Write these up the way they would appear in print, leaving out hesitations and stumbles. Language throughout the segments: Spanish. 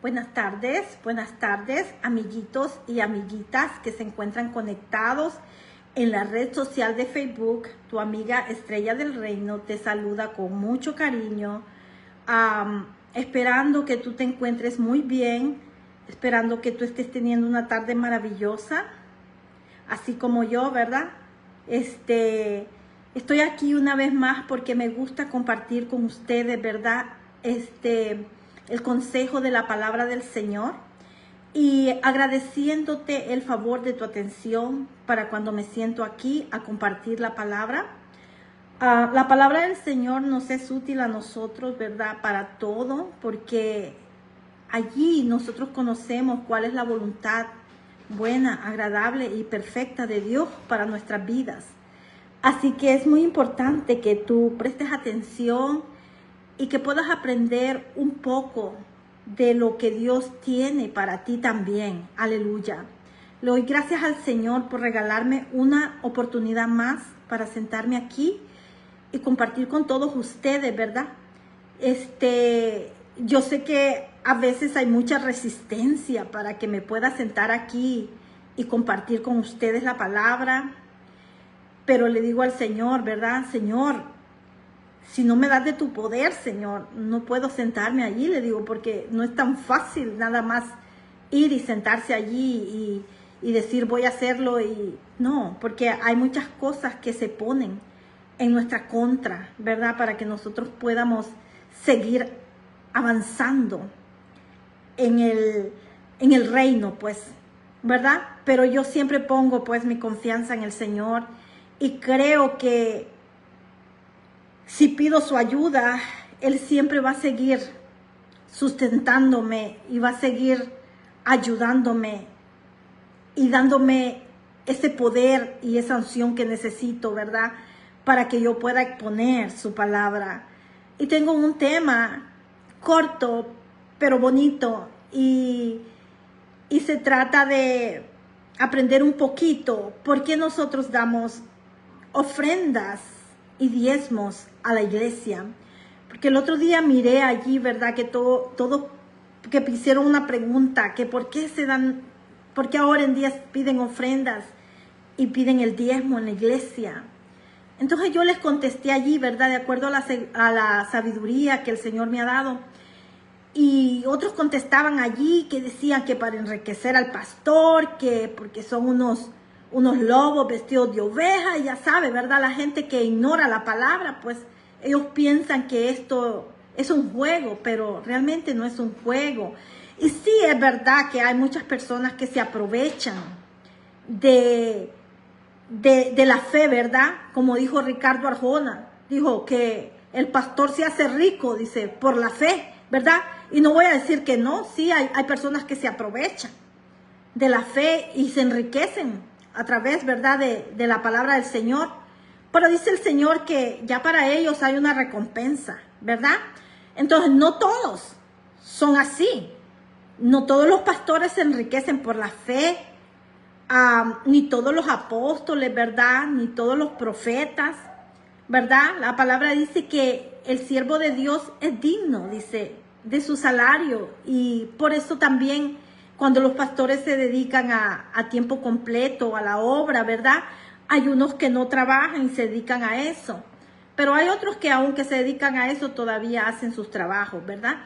buenas tardes, amiguitos y amiguitas que se encuentran conectados en la red social de Facebook. Tu amiga Estrella del Reino te saluda con mucho cariño, esperando que tú te encuentres muy bien, esperando que tú estés teniendo una tarde maravillosa, así como yo, ¿verdad? Estoy aquí una vez más porque me gusta compartir con ustedes, ¿verdad? El consejo de la palabra del Señor y agradeciéndote el favor de tu atención para cuando me siento aquí a compartir la palabra. La palabra del Señor nos es útil a nosotros, ¿verdad? Para todo, porque allí nosotros conocemos cuál es la voluntad buena, agradable y perfecta de Dios para nuestras vidas. Así que es muy importante que tú prestes atención y que puedas aprender un poco de lo que Dios tiene para ti también. Aleluya. Le doy gracias al Señor por regalarme una oportunidad más para sentarme aquí y compartir con todos ustedes, ¿verdad? Yo sé que a veces hay mucha resistencia para que me pueda sentar aquí y compartir con ustedes la palabra, pero le digo al Señor, ¿verdad? Señor, si no me das de tu poder, Señor, no puedo sentarme allí, le digo, porque no es tan fácil nada más ir y sentarse allí y decir voy a hacerlo. Y no, porque hay muchas cosas que se ponen en nuestra contra, ¿verdad? Para que nosotros podamos seguir avanzando en el reino, pues, ¿verdad? Pero yo siempre pongo, pues, mi confianza en el Señor y creo que si pido su ayuda, Él siempre va a seguir sustentándome y va a seguir ayudándome y dándome ese poder y esa unción que necesito, ¿verdad? Para que yo pueda exponer su palabra. Y tengo un tema corto, pero bonito, y se trata de aprender un poquito por qué nosotros damos ofrendas y diezmos a la iglesia. Porque el otro día miré allí, ¿verdad? Que todo que hicieron una pregunta, que por qué ahora en día piden ofrendas y piden el diezmo en la iglesia. Entonces yo les contesté allí, ¿verdad? De acuerdo a la sabiduría que el Señor me ha dado. Y otros contestaban allí que decían que para enriquecer al pastor, que porque son unos lobos vestidos de oveja, y ya sabe, ¿verdad? La gente que ignora la palabra, pues ellos piensan que esto es un juego, pero realmente no es un juego. Y sí es verdad que hay muchas personas que se aprovechan de la fe, ¿verdad? Como dijo Ricardo Arjona, dijo que el pastor se hace rico, dice, por la fe, ¿verdad? Y no voy a decir que no, sí hay personas que se aprovechan de la fe y se enriquecen a través, ¿verdad?, de la palabra del Señor. Pero dice el Señor que ya para ellos hay una recompensa, ¿verdad? Entonces, no todos son así. No todos los pastores se enriquecen por la fe, ni todos los apóstoles, ¿verdad? Ni todos los profetas, ¿verdad? La palabra dice que el siervo de Dios es digno, dice, de su salario. Y por eso también cuando los pastores se dedican a tiempo completo, a la obra, ¿verdad? Hay unos que no trabajan y se dedican a eso. Pero hay otros que aunque se dedican a eso, todavía hacen sus trabajos, ¿verdad?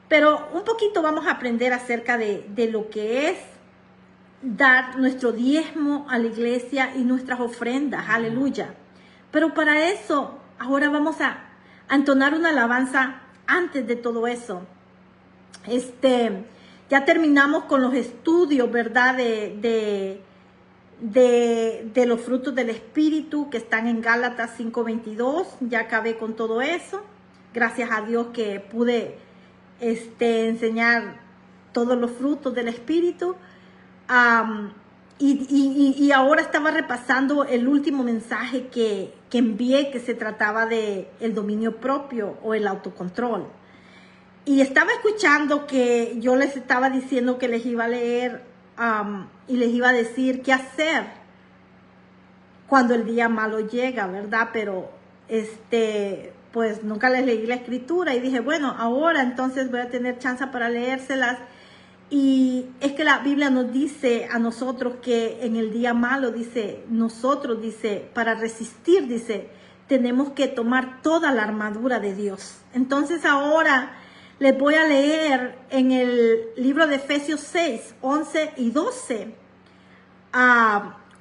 Pero un poquito vamos a aprender acerca de lo que es dar nuestro diezmo a la iglesia y nuestras ofrendas. Aleluya. Pero para eso, ahora vamos a entonar una alabanza antes de todo eso. Ya terminamos con los estudios, ¿verdad? De los frutos del Espíritu que están en Gálatas 5:22. Ya acabé con todo eso. Gracias a Dios que pude enseñar todos los frutos del Espíritu. Y ahora estaba repasando el último mensaje que envié, que se trataba de el dominio propio o el autocontrol. Y estaba escuchando que yo les estaba diciendo que les iba a leer y les iba a decir qué hacer cuando el día malo llega, ¿verdad? Pero pues nunca les leí la escritura y dije, bueno, ahora entonces voy a tener chance para leérselas Y es que la Biblia nos dice a nosotros que en el día malo, dice, nosotros, dice, para resistir, dice, tenemos que tomar toda la armadura de Dios. Entonces ahora les voy a leer en el libro de Efesios 6, 11 y 12,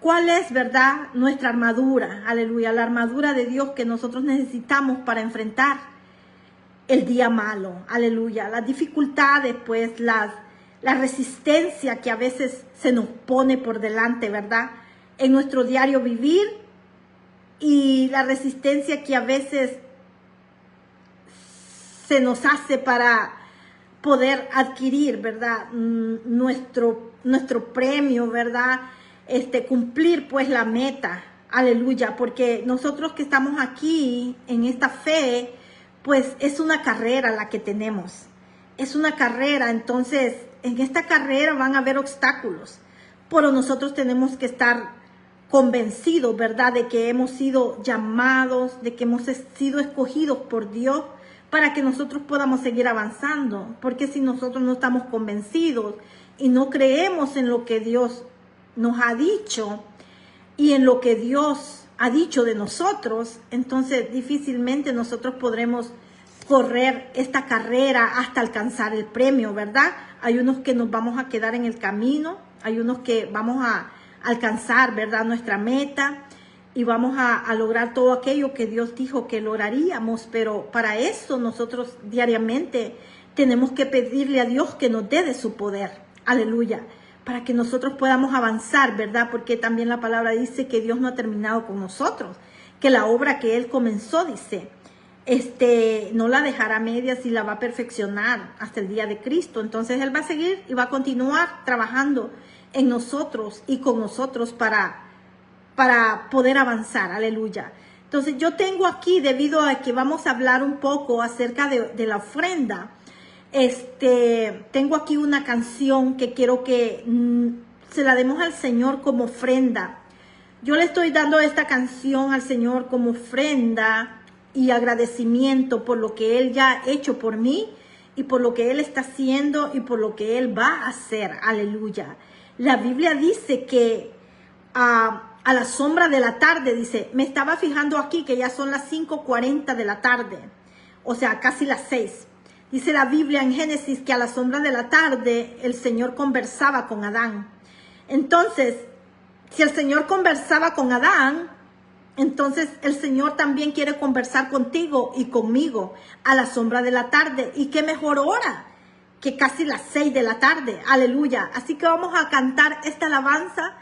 cuál es, ¿verdad?, nuestra armadura, aleluya, la armadura de Dios que nosotros necesitamos para enfrentar el día malo, aleluya, las dificultades, pues, la resistencia que a veces se nos pone por delante, ¿verdad?, en nuestro diario vivir, y la resistencia que a veces se nos hace para poder adquirir, ¿verdad?, nuestro premio, ¿verdad?, cumplir pues la meta, aleluya, porque nosotros que estamos aquí en esta fe, pues es una carrera la que tenemos, es una carrera. Entonces en esta carrera van a haber obstáculos, pero nosotros tenemos que estar convencidos, ¿verdad?, de que hemos sido llamados, de que hemos sido escogidos por Dios para que nosotros podamos seguir avanzando, porque si nosotros no estamos convencidos y no creemos en lo que Dios nos ha dicho y en lo que Dios ha dicho de nosotros, entonces difícilmente nosotros podremos correr esta carrera hasta alcanzar el premio, ¿verdad? Hay unos que nos vamos a quedar en el camino, hay unos que vamos a alcanzar, ¿verdad?, nuestra meta, y vamos a lograr todo aquello que Dios dijo que lograríamos, pero para eso nosotros diariamente tenemos que pedirle a Dios que nos dé de su poder, aleluya, para que nosotros podamos avanzar, ¿verdad? Porque también la palabra dice que Dios no ha terminado con nosotros, que la obra que Él comenzó, dice, no la dejará a medias y la va a perfeccionar hasta el día de Cristo. Entonces Él va a seguir y va a continuar trabajando en nosotros y con nosotros para poder avanzar, aleluya. Entonces yo tengo aquí, debido a que vamos a hablar un poco acerca de la ofrenda, tengo aquí una canción que quiero que se la demos al Señor como ofrenda. Yo le estoy dando esta canción al Señor como ofrenda y agradecimiento por lo que Él ya ha hecho por mí y por lo que Él está haciendo y por lo que Él va a hacer, aleluya. La Biblia dice que a la sombra de la tarde, dice, me estaba fijando aquí que ya son las 5:40 de la tarde, o sea, casi las 6. Dice la Biblia en Génesis que a la sombra de la tarde el Señor conversaba con Adán. Entonces, si el Señor conversaba con Adán, entonces el Señor también quiere conversar contigo y conmigo a la sombra de la tarde. Y qué mejor hora que casi las 6 de la tarde. Aleluya. Así que vamos a cantar esta alabanza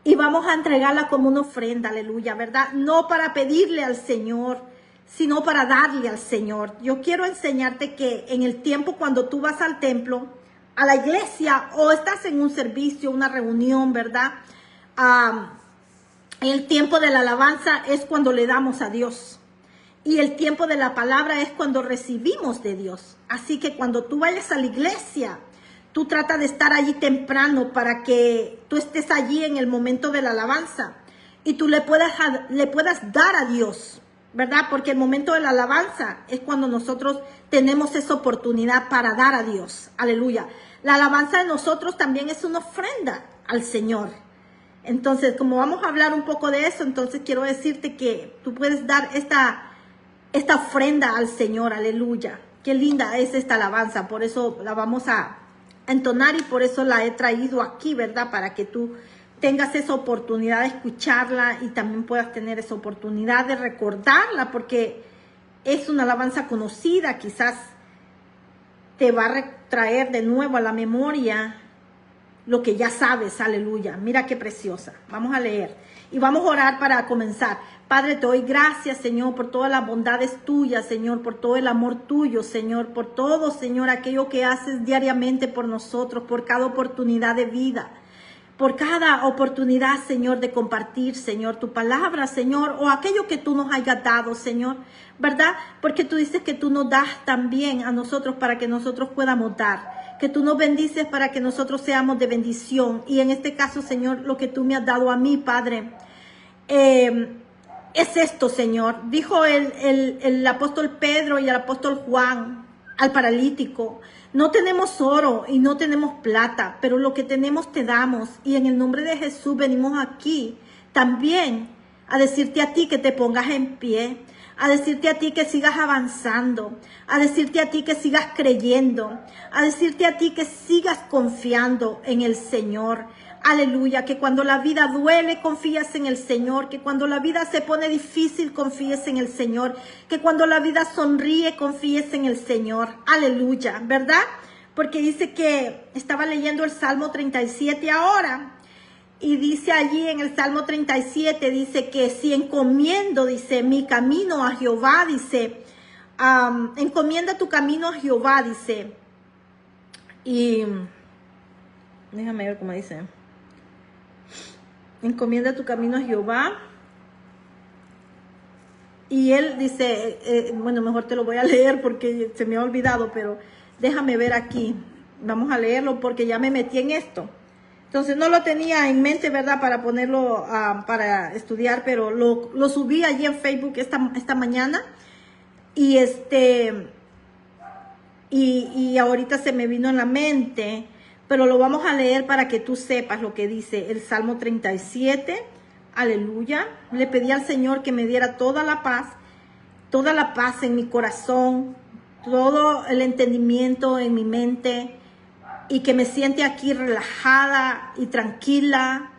y vamos a entregarla como una ofrenda. Aleluya, ¿verdad? No para pedirle al Señor, sino para darle al Señor. Yo quiero enseñarte que en el tiempo cuando tú vas al templo, a la iglesia, o estás en un servicio, una reunión, ¿verdad? El tiempo de la alabanza es cuando le damos a Dios. Y el tiempo de la palabra es cuando recibimos de Dios. Así que cuando tú vayas a la iglesia, tú trata de estar allí temprano para que tú estés allí en el momento de la alabanza y tú le puedas dar a Dios, ¿verdad? Porque el momento de la alabanza es cuando nosotros tenemos esa oportunidad para dar a Dios. Aleluya. La alabanza de nosotros también es una ofrenda al Señor. Entonces, como vamos a hablar un poco de eso, entonces quiero decirte que tú puedes dar esta ofrenda al Señor. Aleluya. Qué linda es esta alabanza. Por eso la vamos a entonar y por eso la he traído aquí, ¿verdad? Para que tú tengas esa oportunidad de escucharla y también puedas tener esa oportunidad de recordarla, porque es una alabanza conocida, quizás te va a traer de nuevo a la memoria lo que ya sabes, aleluya. Mira qué preciosa. Vamos a leer y vamos a orar para comenzar. Padre, te doy gracias, Señor, por todas las bondades tuyas, Señor, por todo el amor tuyo, Señor, por todo, Señor, aquello que haces diariamente por nosotros, por cada oportunidad de vida, por cada oportunidad, Señor, de compartir, Señor, tu palabra, Señor, o aquello que tú nos hayas dado, Señor, ¿verdad? Porque tú dices que tú nos das también a nosotros para que nosotros podamos dar, que tú nos bendices para que nosotros seamos de bendición. Y en este caso, Señor, lo que tú me has dado a mí, Padre, es esto, Señor. Dijo el apóstol Pedro y el apóstol Juan al paralítico. No tenemos oro y no tenemos plata, pero lo que tenemos te damos. Y en el nombre de Jesús venimos aquí también a decirte a ti que te pongas en pie, a decirte a ti que sigas avanzando, a decirte a ti que sigas creyendo, a decirte a ti que sigas confiando en el Señor. Aleluya, que cuando la vida duele, confías en el Señor, que cuando la vida se pone difícil, confíes en el Señor, que cuando la vida sonríe, confíes en el Señor. Aleluya, ¿verdad? Porque dice que estaba leyendo el Salmo 37 ahora, y dice allí en el Salmo 37, dice que si encomiendo, dice, mi camino a Jehová, dice, encomienda tu camino a Jehová, dice, y déjame ver cómo dice. Encomienda tu camino a Jehová. Y él dice, bueno, mejor te lo voy a leer porque se me ha olvidado, pero déjame ver aquí. Vamos a leerlo porque ya me metí en esto. Entonces no lo tenía en mente, ¿verdad? Para ponerlo, para estudiar, pero lo subí allí en Facebook esta mañana. Y y ahorita se me vino en la mente. Pero lo vamos a leer para que tú sepas lo que dice el Salmo 37. Aleluya. Le pedí al Señor que me diera toda la paz en mi corazón, todo el entendimiento en mi mente, y que me siente aquí relajada y tranquila,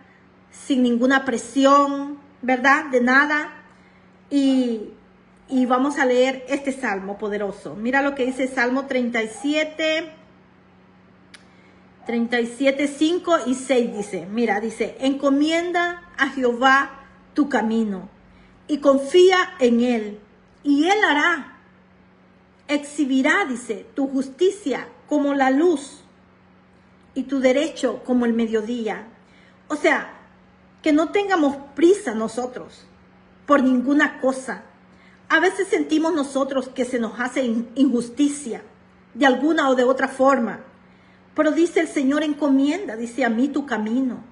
sin ninguna presión, ¿verdad? De nada. Y vamos a leer este Salmo poderoso. Mira lo que dice Salmo 37. 37, 5 y 6 dice, mira, dice, encomienda a Jehová tu camino y confía en él, y él hará, exhibirá, dice, tu justicia como la luz y tu derecho como el mediodía. O sea, que no tengamos prisa nosotros por ninguna cosa. A veces sentimos nosotros que se nos hace injusticia de alguna o de otra forma. Pero dice el Señor, encomienda, dice, a mí tu camino.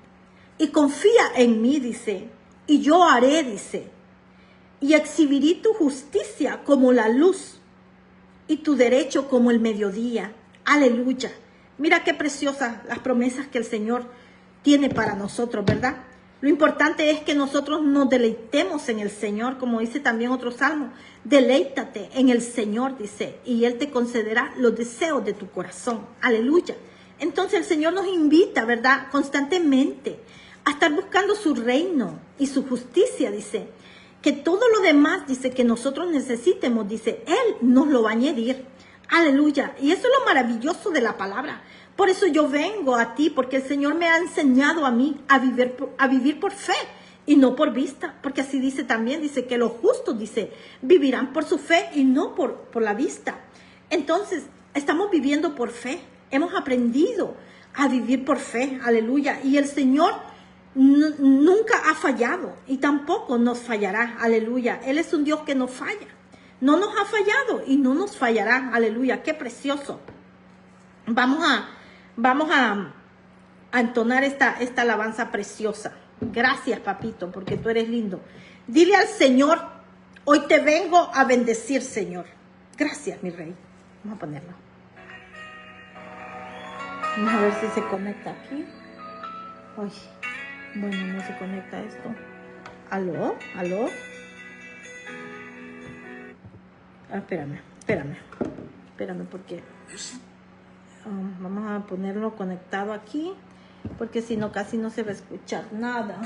Y confía en mí, dice, y yo haré, dice. Y exhibiré tu justicia como la luz y tu derecho como el mediodía. Aleluya. Mira qué preciosas las promesas que el Señor tiene para nosotros, ¿verdad? Lo importante es que nosotros nos deleitemos en el Señor, como dice también otro salmo. Deleítate en el Señor, dice, y Él te concederá los deseos de tu corazón. Aleluya. Entonces el Señor nos invita, ¿verdad? Constantemente a estar buscando su reino y su justicia, dice. Que todo lo demás, dice, que nosotros necesitemos, dice, Él nos lo va a añadir. Aleluya. Y eso es lo maravilloso de la palabra. Por eso yo vengo a ti, porque el Señor me ha enseñado a mí a vivir por fe y no por vista. Porque así dice también, dice que los justos, dice, vivirán por su fe y no por la vista. Entonces, estamos viviendo por fe. Hemos aprendido a vivir por fe. Aleluya. Y el Señor nunca ha fallado y tampoco nos fallará. Aleluya. Él es un Dios que no falla. No nos ha fallado y no nos fallará. Aleluya. Qué precioso. Vamos a entonar esta alabanza preciosa. Gracias, papito, porque tú eres lindo. Dile al Señor, hoy te vengo a bendecir, Señor. Gracias, mi rey. Vamos a ponerlo. Vamos a ver si se conecta aquí. Ay, bueno, no se conecta esto. ¿Aló? ¿Aló? Espérame porque vamos a ponerlo conectado aquí, porque si no casi no se va a escuchar nada.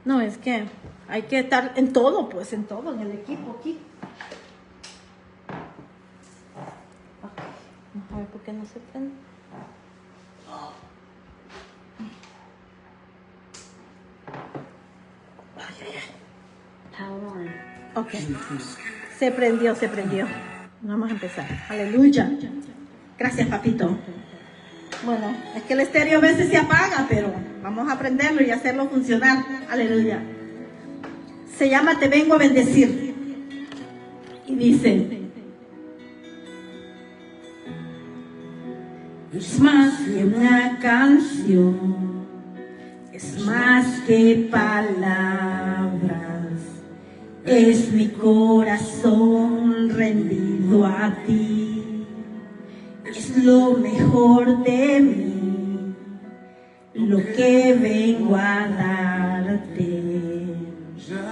No, es que hay que estar en todo, pues en todo, en el equipo aquí. Okay. Vamos a ver por qué no se prende. Ok, se prendió. Vamos a empezar. Aleluya. Gracias, papito. Bueno, es que el estéreo a veces se apaga, pero vamos a aprenderlo y hacerlo funcionar. Aleluya. Se llama Te vengo a bendecir. Y dice: es más que una canción, es más que palabras. Es mi corazón rendido a ti, es lo mejor de mí, lo que vengo a darte.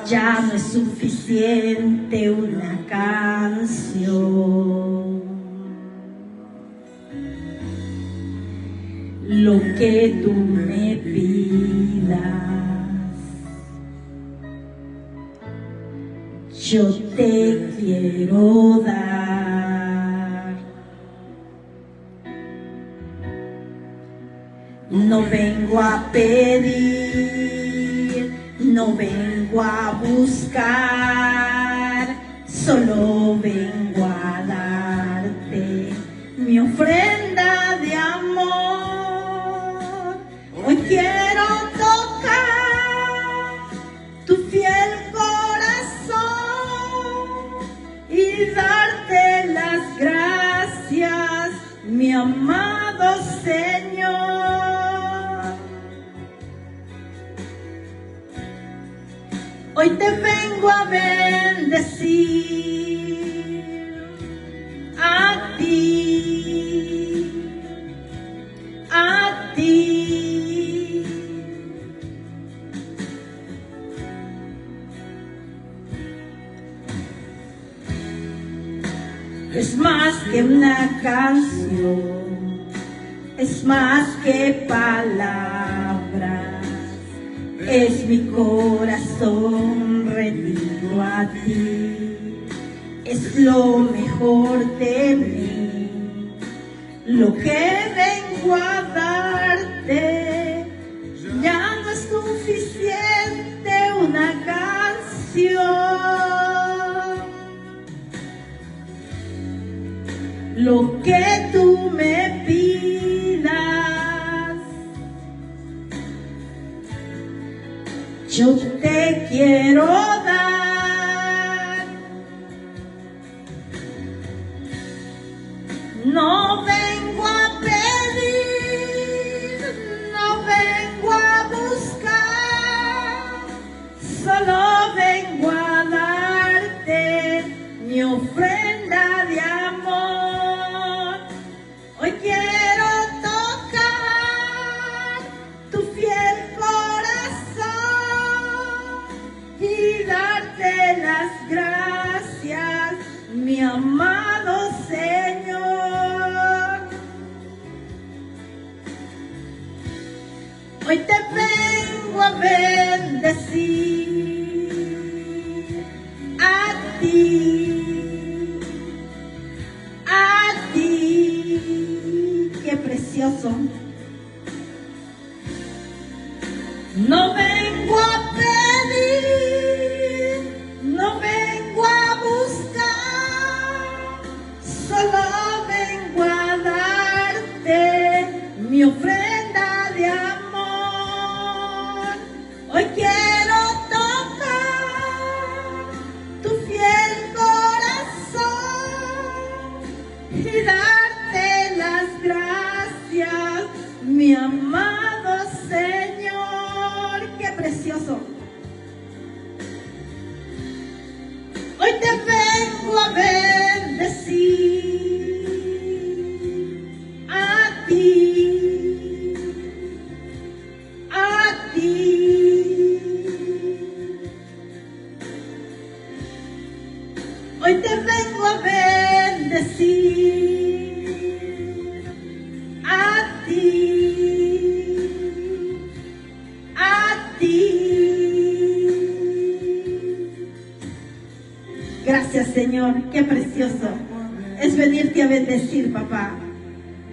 Ya no es suficiente una canción. Lo que tú me pidas, yo te quiero dar. No vengo a pedir, no vengo a buscar, solo vengo a darte mi ofrenda de amor. Hoy quiero tocar tu fiel corazón y darte las gracias, mi amado Señor. Hoy te vengo a bendecir a ti, a ti. Es más que una canción, es más que palabras, es mi corazón rendido a ti, es lo mejor de mí, lo que vengo a darte. Ya no es suficiente una canción. Lo que tú me pidas, yo te quiero dar. No vengo a pedir, no vengo a buscar, solo vengo a darte mi ofrenda de amor. Hoy quiero tocar tu fiel corazón y darte las gracias, mi amado Señor. Hoy te vengo a bendecir a ti, a ti. Qué precioso. No vengo a pedir, no vengo a buscar, solo vengo a darte mi ofrenda de amor. Hoy quiero tocar tu fiel corazón y darte las gracias, mi amado Señor. Qué precioso. Hoy te vengo a bendecir a ti, a ti. Hoy te vengo a bendecir a ti, a ti. Gracias, Señor, qué precioso es venirte a bendecir, papá.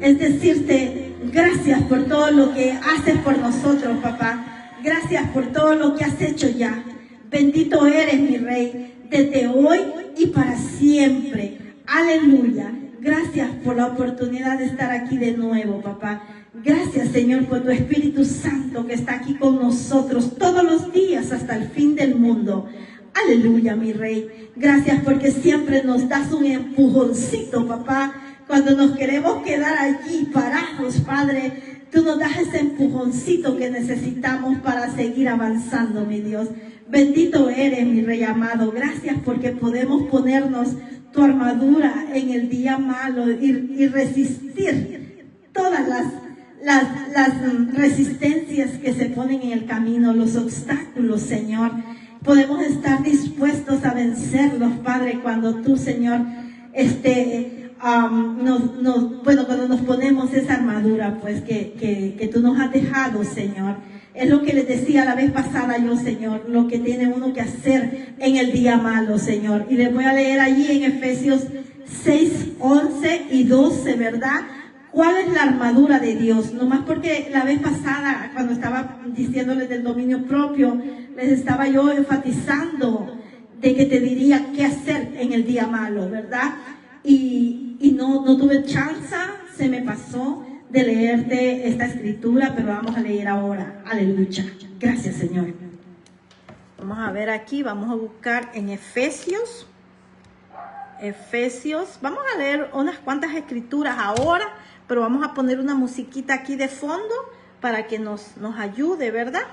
Es decirte gracias por todo lo que haces por nosotros, papá. Gracias por todo lo que has hecho ya. Bendito eres, mi Rey, desde hoy y para siempre. Aleluya. Gracias por la oportunidad de estar aquí de nuevo, papá. Gracias, Señor, por tu Espíritu Santo que está aquí con nosotros todos los días hasta el fin del mundo. Aleluya, mi Rey. Gracias porque siempre nos das un empujoncito, papá. Cuando nos queremos quedar allí parados, Padre, tú nos das ese empujoncito que necesitamos para seguir avanzando, mi Dios. Bendito eres, mi Rey amado. Gracias porque podemos ponernos tu armadura en el día malo y resistir todas las resistencias que se ponen en el camino, los obstáculos, Señor. Podemos estar dispuestos a vencerlos, Padre, cuando tú, Señor, cuando nos ponemos esa armadura, pues, que tú nos has dejado, Señor. Es lo que les decía la vez pasada yo, Señor, lo que tiene uno que hacer en el día malo, Señor. Y les voy a leer allí en Efesios 6, 11 y 12, ¿verdad? ¿Cuál es la armadura de Dios? Nomás porque la vez pasada, cuando estaba diciéndoles del dominio propio, les estaba yo enfatizando de que te diría qué hacer en el día malo, ¿verdad? Y no tuve chance, se me pasó de leerte esta escritura, pero vamos a leer ahora. Aleluya. Gracias, Señor. Vamos a ver aquí, vamos a buscar en Efesios. Vamos a leer unas cuantas escrituras ahora, pero vamos a poner una musiquita aquí de fondo para que nos ayude, ¿verdad?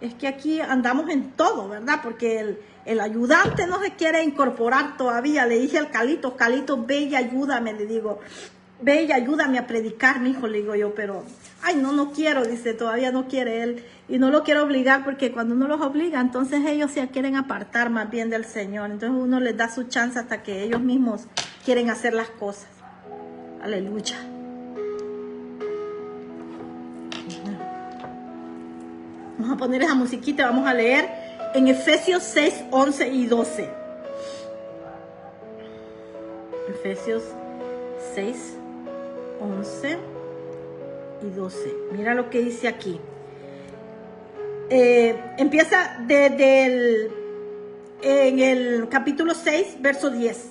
Es que aquí andamos en todo, ¿verdad? Porque el ayudante no se quiere incorporar todavía. Le dije al Calito, ve y ayúdame, le digo. Ve y ayúdame a predicar, mi hijo, le digo yo, pero, ay, no quiero, dice, todavía no quiere él. Y no lo quiero obligar porque cuando uno los obliga, entonces ellos se quieren apartar más bien del Señor. Entonces uno les da su chance hasta que ellos mismos quieren hacer las cosas. Aleluya. Vamos a poner esa musiquita, vamos a leer en Efesios 6, 11 y 12. Efesios 6, 11 y 12. Mira lo que dice aquí. Empieza en el capítulo 6, verso 10.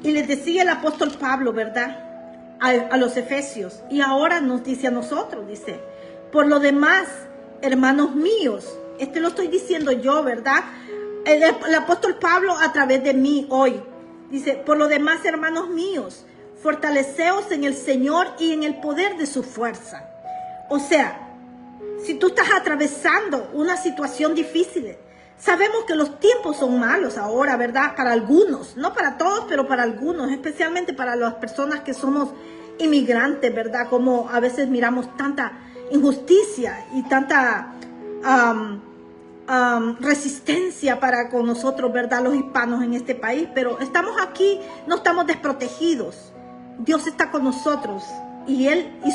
Y les decía el apóstol Pablo, ¿verdad? A los efesios. Y ahora nos dice a nosotros, dice, por lo demás, hermanos míos, lo estoy diciendo yo, ¿verdad? El apóstol Pablo a través de mí hoy. Dice, por lo demás, hermanos míos, fortaleceos en el Señor y en el poder de su fuerza. O sea, si tú estás atravesando una situación difícil, sabemos que los tiempos son malos ahora, ¿verdad? Para algunos, no para todos, pero para algunos, especialmente para las personas que somos inmigrantes, ¿verdad? Como a veces miramos tanta injusticia y tanta resistencia para con nosotros, ¿verdad? Los hispanos en este país, pero estamos aquí, no estamos desprotegidos. Dios está con nosotros y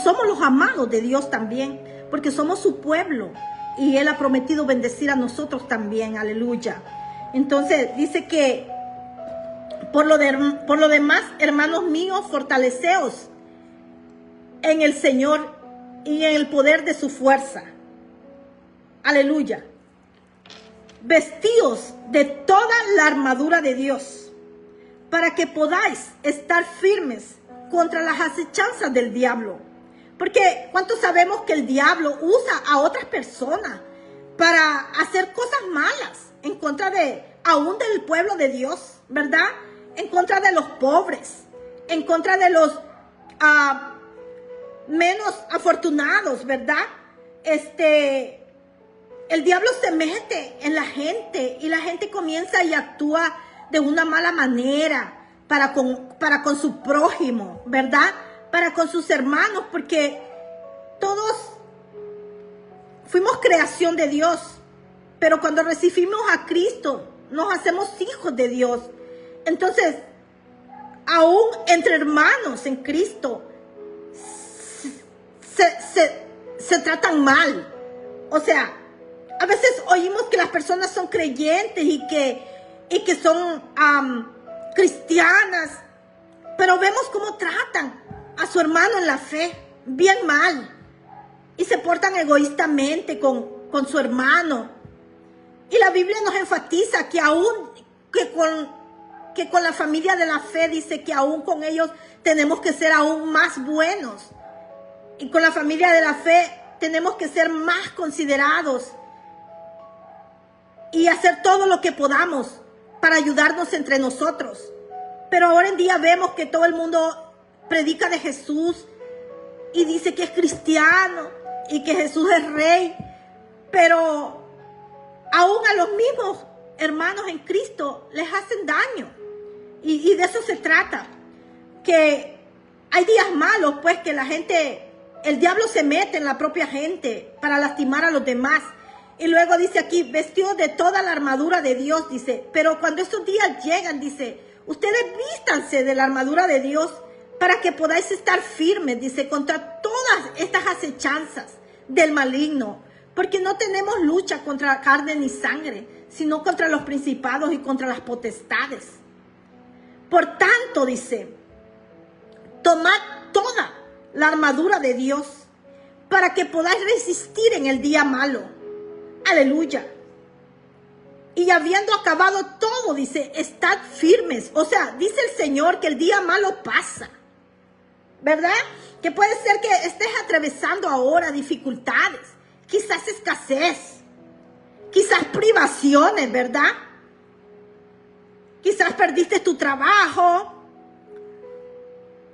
somos los amados de Dios también, porque somos su pueblo y Él ha prometido bendecir a nosotros también, aleluya. Entonces dice que por lo demás, hermanos míos, fortaleceos en el Señor y en el poder de su fuerza, aleluya. Vestíos de toda la armadura de Dios para que podáis estar firmes contra las acechanzas del diablo. Porque ¿cuántos sabemos que el diablo usa a otras personas para hacer cosas malas en contra aún del pueblo de Dios, ¿verdad? En contra de los pobres, en contra de los menos afortunados, ¿verdad? El diablo se mete en la gente y la gente comienza y actúa de una mala manera para con su prójimo, ¿verdad? Para con sus hermanos, porque todos fuimos creación de Dios, pero cuando recibimos a Cristo nos hacemos hijos de Dios. Entonces, aún entre hermanos en Cristo se tratan mal. O sea, a veces oímos que las personas son creyentes y que son cristianas, pero vemos cómo tratan a su hermano en la fe, bien mal, y se portan egoístamente con su hermano. Y la Biblia nos enfatiza que con la familia de la fe, dice que aún con ellos tenemos que ser aún más buenos, y con la familia de la fe tenemos que ser más considerados y hacer todo lo que podamos para ayudarnos entre nosotros. Pero ahora en día vemos que todo el mundo predica de Jesús y dice que es cristiano y que Jesús es rey, pero aún a los mismos hermanos en Cristo les hacen daño. Y de eso se trata. Que hay días malos, pues, que la gente, el diablo se mete en la propia gente para lastimar a los demás. Y luego dice aquí, vestidos de toda la armadura de Dios, dice. Pero cuando esos días llegan, dice, ustedes vístanse de la armadura de Dios para que podáis estar firmes, dice, contra todas estas acechanzas del maligno. Porque no tenemos lucha contra carne ni sangre, sino contra los principados y contra las potestades. Por tanto, dice, tomad toda la armadura de Dios para que podáis resistir en el día malo. Aleluya. Y habiendo acabado todo, dice, estad firmes. O sea, dice el Señor que el día malo pasa. ¿Verdad? Que puede ser que estés atravesando ahora dificultades, quizás escasez, quizás privaciones, ¿verdad? Quizás perdiste tu trabajo,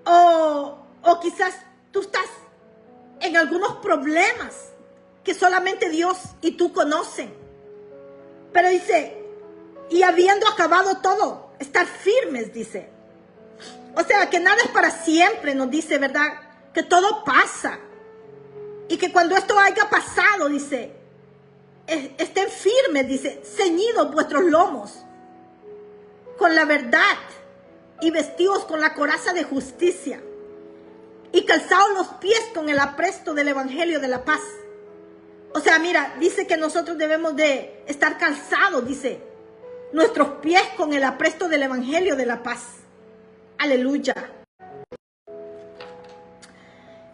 o quizás tú estás en algunos problemas que solamente Dios y tú conocen. Pero dice, y habiendo acabado todo, estar firmes, dice. O sea, que nada es para siempre, nos dice, ¿verdad? Que todo pasa. Y que cuando esto haya pasado, dice, estén firmes, dice, ceñidos vuestros lomos con la verdad y vestidos con la coraza de justicia y calzados los pies con el apresto del evangelio de la paz. O sea, mira, dice que nosotros debemos de estar calzados, dice, nuestros pies con el apresto del evangelio de la paz. Aleluya.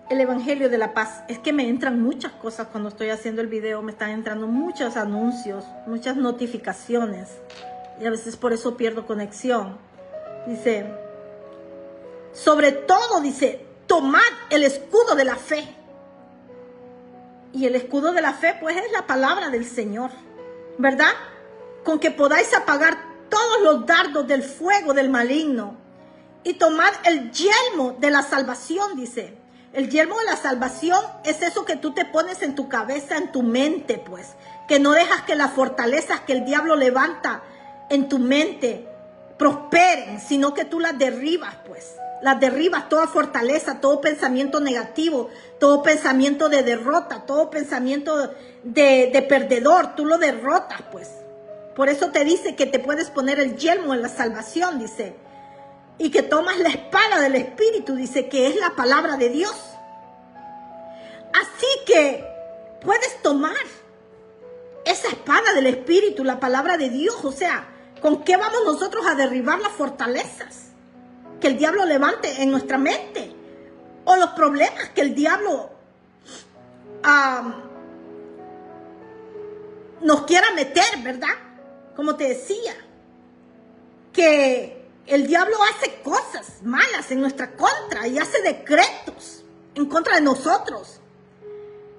El evangelio de la paz. Es que me entran muchas cosas cuando estoy haciendo el video. Me están entrando muchos anuncios, muchas notificaciones. Y a veces por eso pierdo conexión. Dice, sobre todo, dice, tomad el escudo de la fe. Y el escudo de la fe, pues, es la palabra del Señor, ¿verdad? Con que podáis apagar todos los dardos del fuego del maligno. Y tomad el yelmo de la salvación, dice. El yelmo de la salvación es eso que tú te pones en tu cabeza, en tu mente, pues. Que no dejas que las fortalezas que el diablo levanta en tu mente prosperen, sino que tú las derribas, pues. Las derribas, toda fortaleza, todo pensamiento negativo, todo pensamiento de derrota, todo pensamiento de perdedor, tú lo derrotas, pues. Por eso te dice que te puedes poner el yelmo en la salvación, dice. Y que tomas la espada del Espíritu, dice, que es la palabra de Dios. Así que puedes tomar esa espada del Espíritu, la palabra de Dios. O sea, ¿con qué vamos nosotros a derribar las fortalezas que el diablo levante en nuestra mente? O los problemas que el diablo nos quiera meter, ¿verdad? Como te decía, que el diablo hace cosas malas en nuestra contra y hace decretos en contra de nosotros.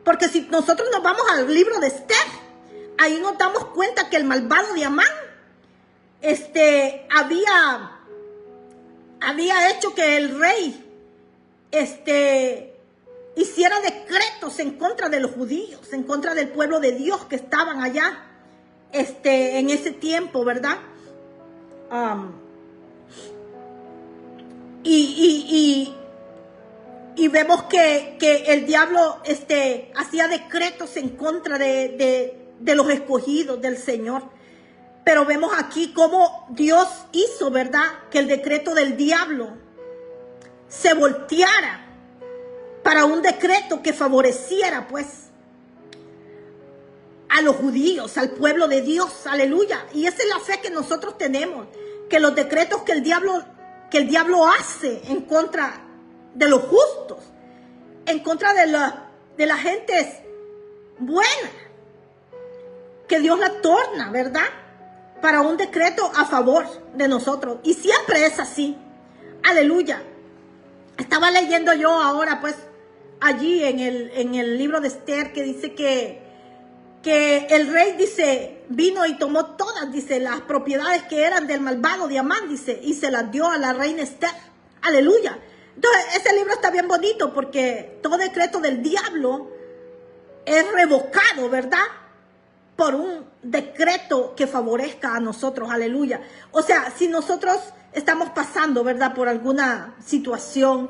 Porque si nosotros nos vamos al libro de Esther, ahí nos damos cuenta que el malvado de Amán había hecho que el rey hiciera decretos en contra de los judíos, en contra del pueblo de Dios que estaban allá en ese tiempo, ¿verdad? Y vemos que el diablo hacía decretos en contra de los escogidos del Señor. Pero vemos aquí cómo Dios hizo, ¿verdad?, que el decreto del diablo se volteara para un decreto que favoreciera, pues, a los judíos, al pueblo de Dios. Aleluya. Y esa es la fe que nosotros tenemos, que los decretos que el diablo hace en contra de los justos, en contra de la gente buena, que Dios la torna, ¿verdad?, para un decreto a favor de nosotros. Y siempre es así. Aleluya. Estaba leyendo yo ahora, pues, allí en el libro de Esther, que dice que el rey, dice, vino y tomó todas, dice, las propiedades que eran del malvado de Amán, dice, y se las dio a la reina Esther. Aleluya. Entonces, ese libro está bien bonito porque todo decreto del diablo es revocado, ¿verdad?, por un decreto que favorezca a nosotros, aleluya. O sea, si nosotros estamos pasando, ¿verdad?, por alguna situación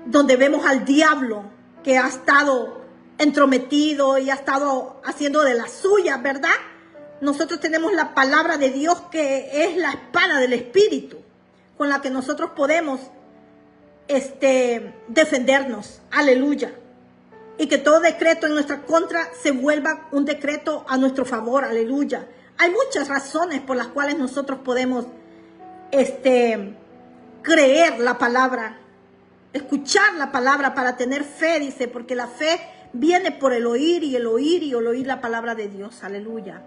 donde vemos al diablo que ha estado entrometido y ha estado haciendo de las suyas, ¿verdad? Nosotros tenemos la palabra de Dios, que es la espada del Espíritu, con la que nosotros podemos defendernos, aleluya. Y que todo decreto en nuestra contra se vuelva un decreto a nuestro favor, aleluya. Hay muchas razones por las cuales nosotros podemos creer la palabra, escuchar la palabra para tener fe, dice, porque la fe viene por el oír y el oír y el oír la palabra de Dios, aleluya.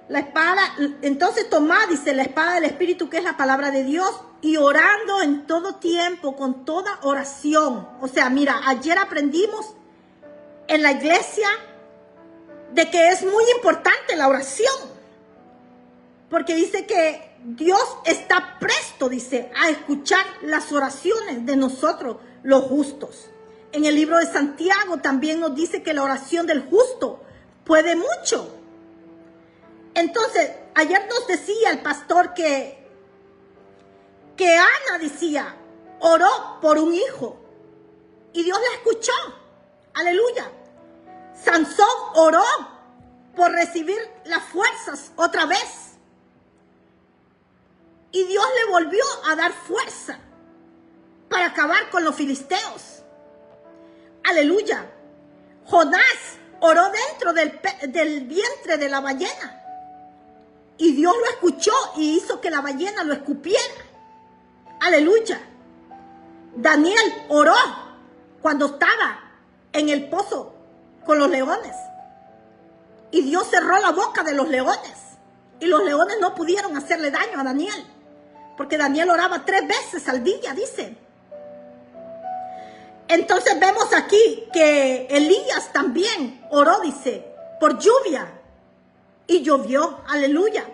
La espada, entonces tomad, dice, la espada del Espíritu, que es la palabra de Dios, y orando en todo tiempo, con toda oración. O sea, mira, ayer aprendimos en la iglesia de que es muy importante la oración, porque dice que Dios está presto, dice, a escuchar las oraciones de nosotros, los justos. En el libro de Santiago también nos dice que la oración del justo puede mucho. Entonces, ayer nos decía el pastor que Ana decía, oró por un hijo y Dios la escuchó, aleluya. Sansón oró por recibir las fuerzas otra vez y Dios le volvió a dar fuerza para acabar con los filisteos, aleluya. Jonás oró dentro del vientre de la ballena y Dios lo escuchó y hizo que la ballena lo escupiera, aleluya. Daniel oró cuando estaba en el pozo con los leones y Dios cerró la boca de los leones y los leones no pudieron hacerle daño a Daniel, porque Daniel oraba 3 veces al día, dice. Entonces vemos aquí que Elías también oró, dice, por lluvia y llovió, aleluya.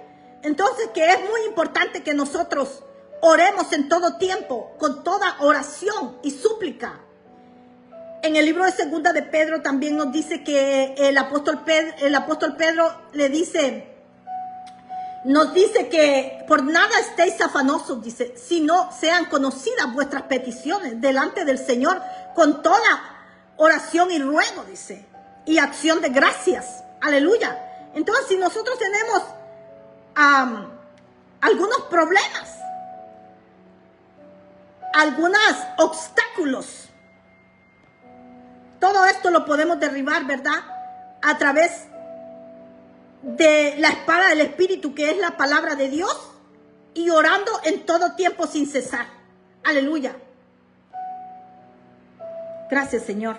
Entonces, que es muy importante que nosotros oremos en todo tiempo, con toda oración y súplica. En el libro de Segunda de Pedro también nos dice que el apóstol Pedro nos dice que por nada estéis afanosos, dice, sino sean conocidas vuestras peticiones delante del Señor con toda oración y ruego, dice, y acción de gracias, aleluya. Entonces, si nosotros tenemos algunos problemas, algunos obstáculos, todo esto lo podemos derribar, ¿verdad?, a través de la espada del Espíritu, que es la palabra de Dios, y orando en todo tiempo sin cesar, aleluya. Gracias, Señor.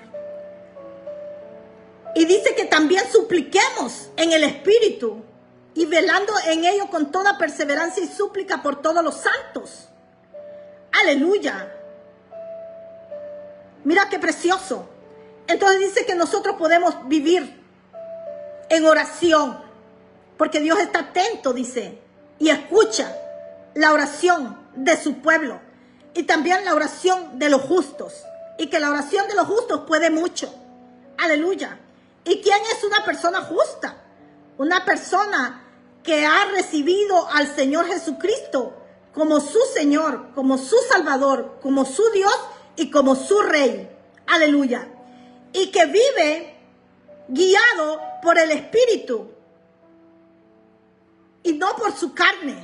Y dice que también supliquemos en el Espíritu y velando en ello con toda perseverancia y súplica por todos los santos. Aleluya. Mira qué precioso. Entonces dice que nosotros podemos vivir en oración, porque Dios está atento, dice, y escucha la oración de su pueblo y también la oración de los justos, y que la oración de los justos puede mucho. Aleluya. ¿Y quién es una persona justa? Una persona que ha recibido al Señor Jesucristo como su Señor, como su Salvador, como su Dios y como su Rey. Aleluya. Y que vive guiado por el Espíritu y no por su carne,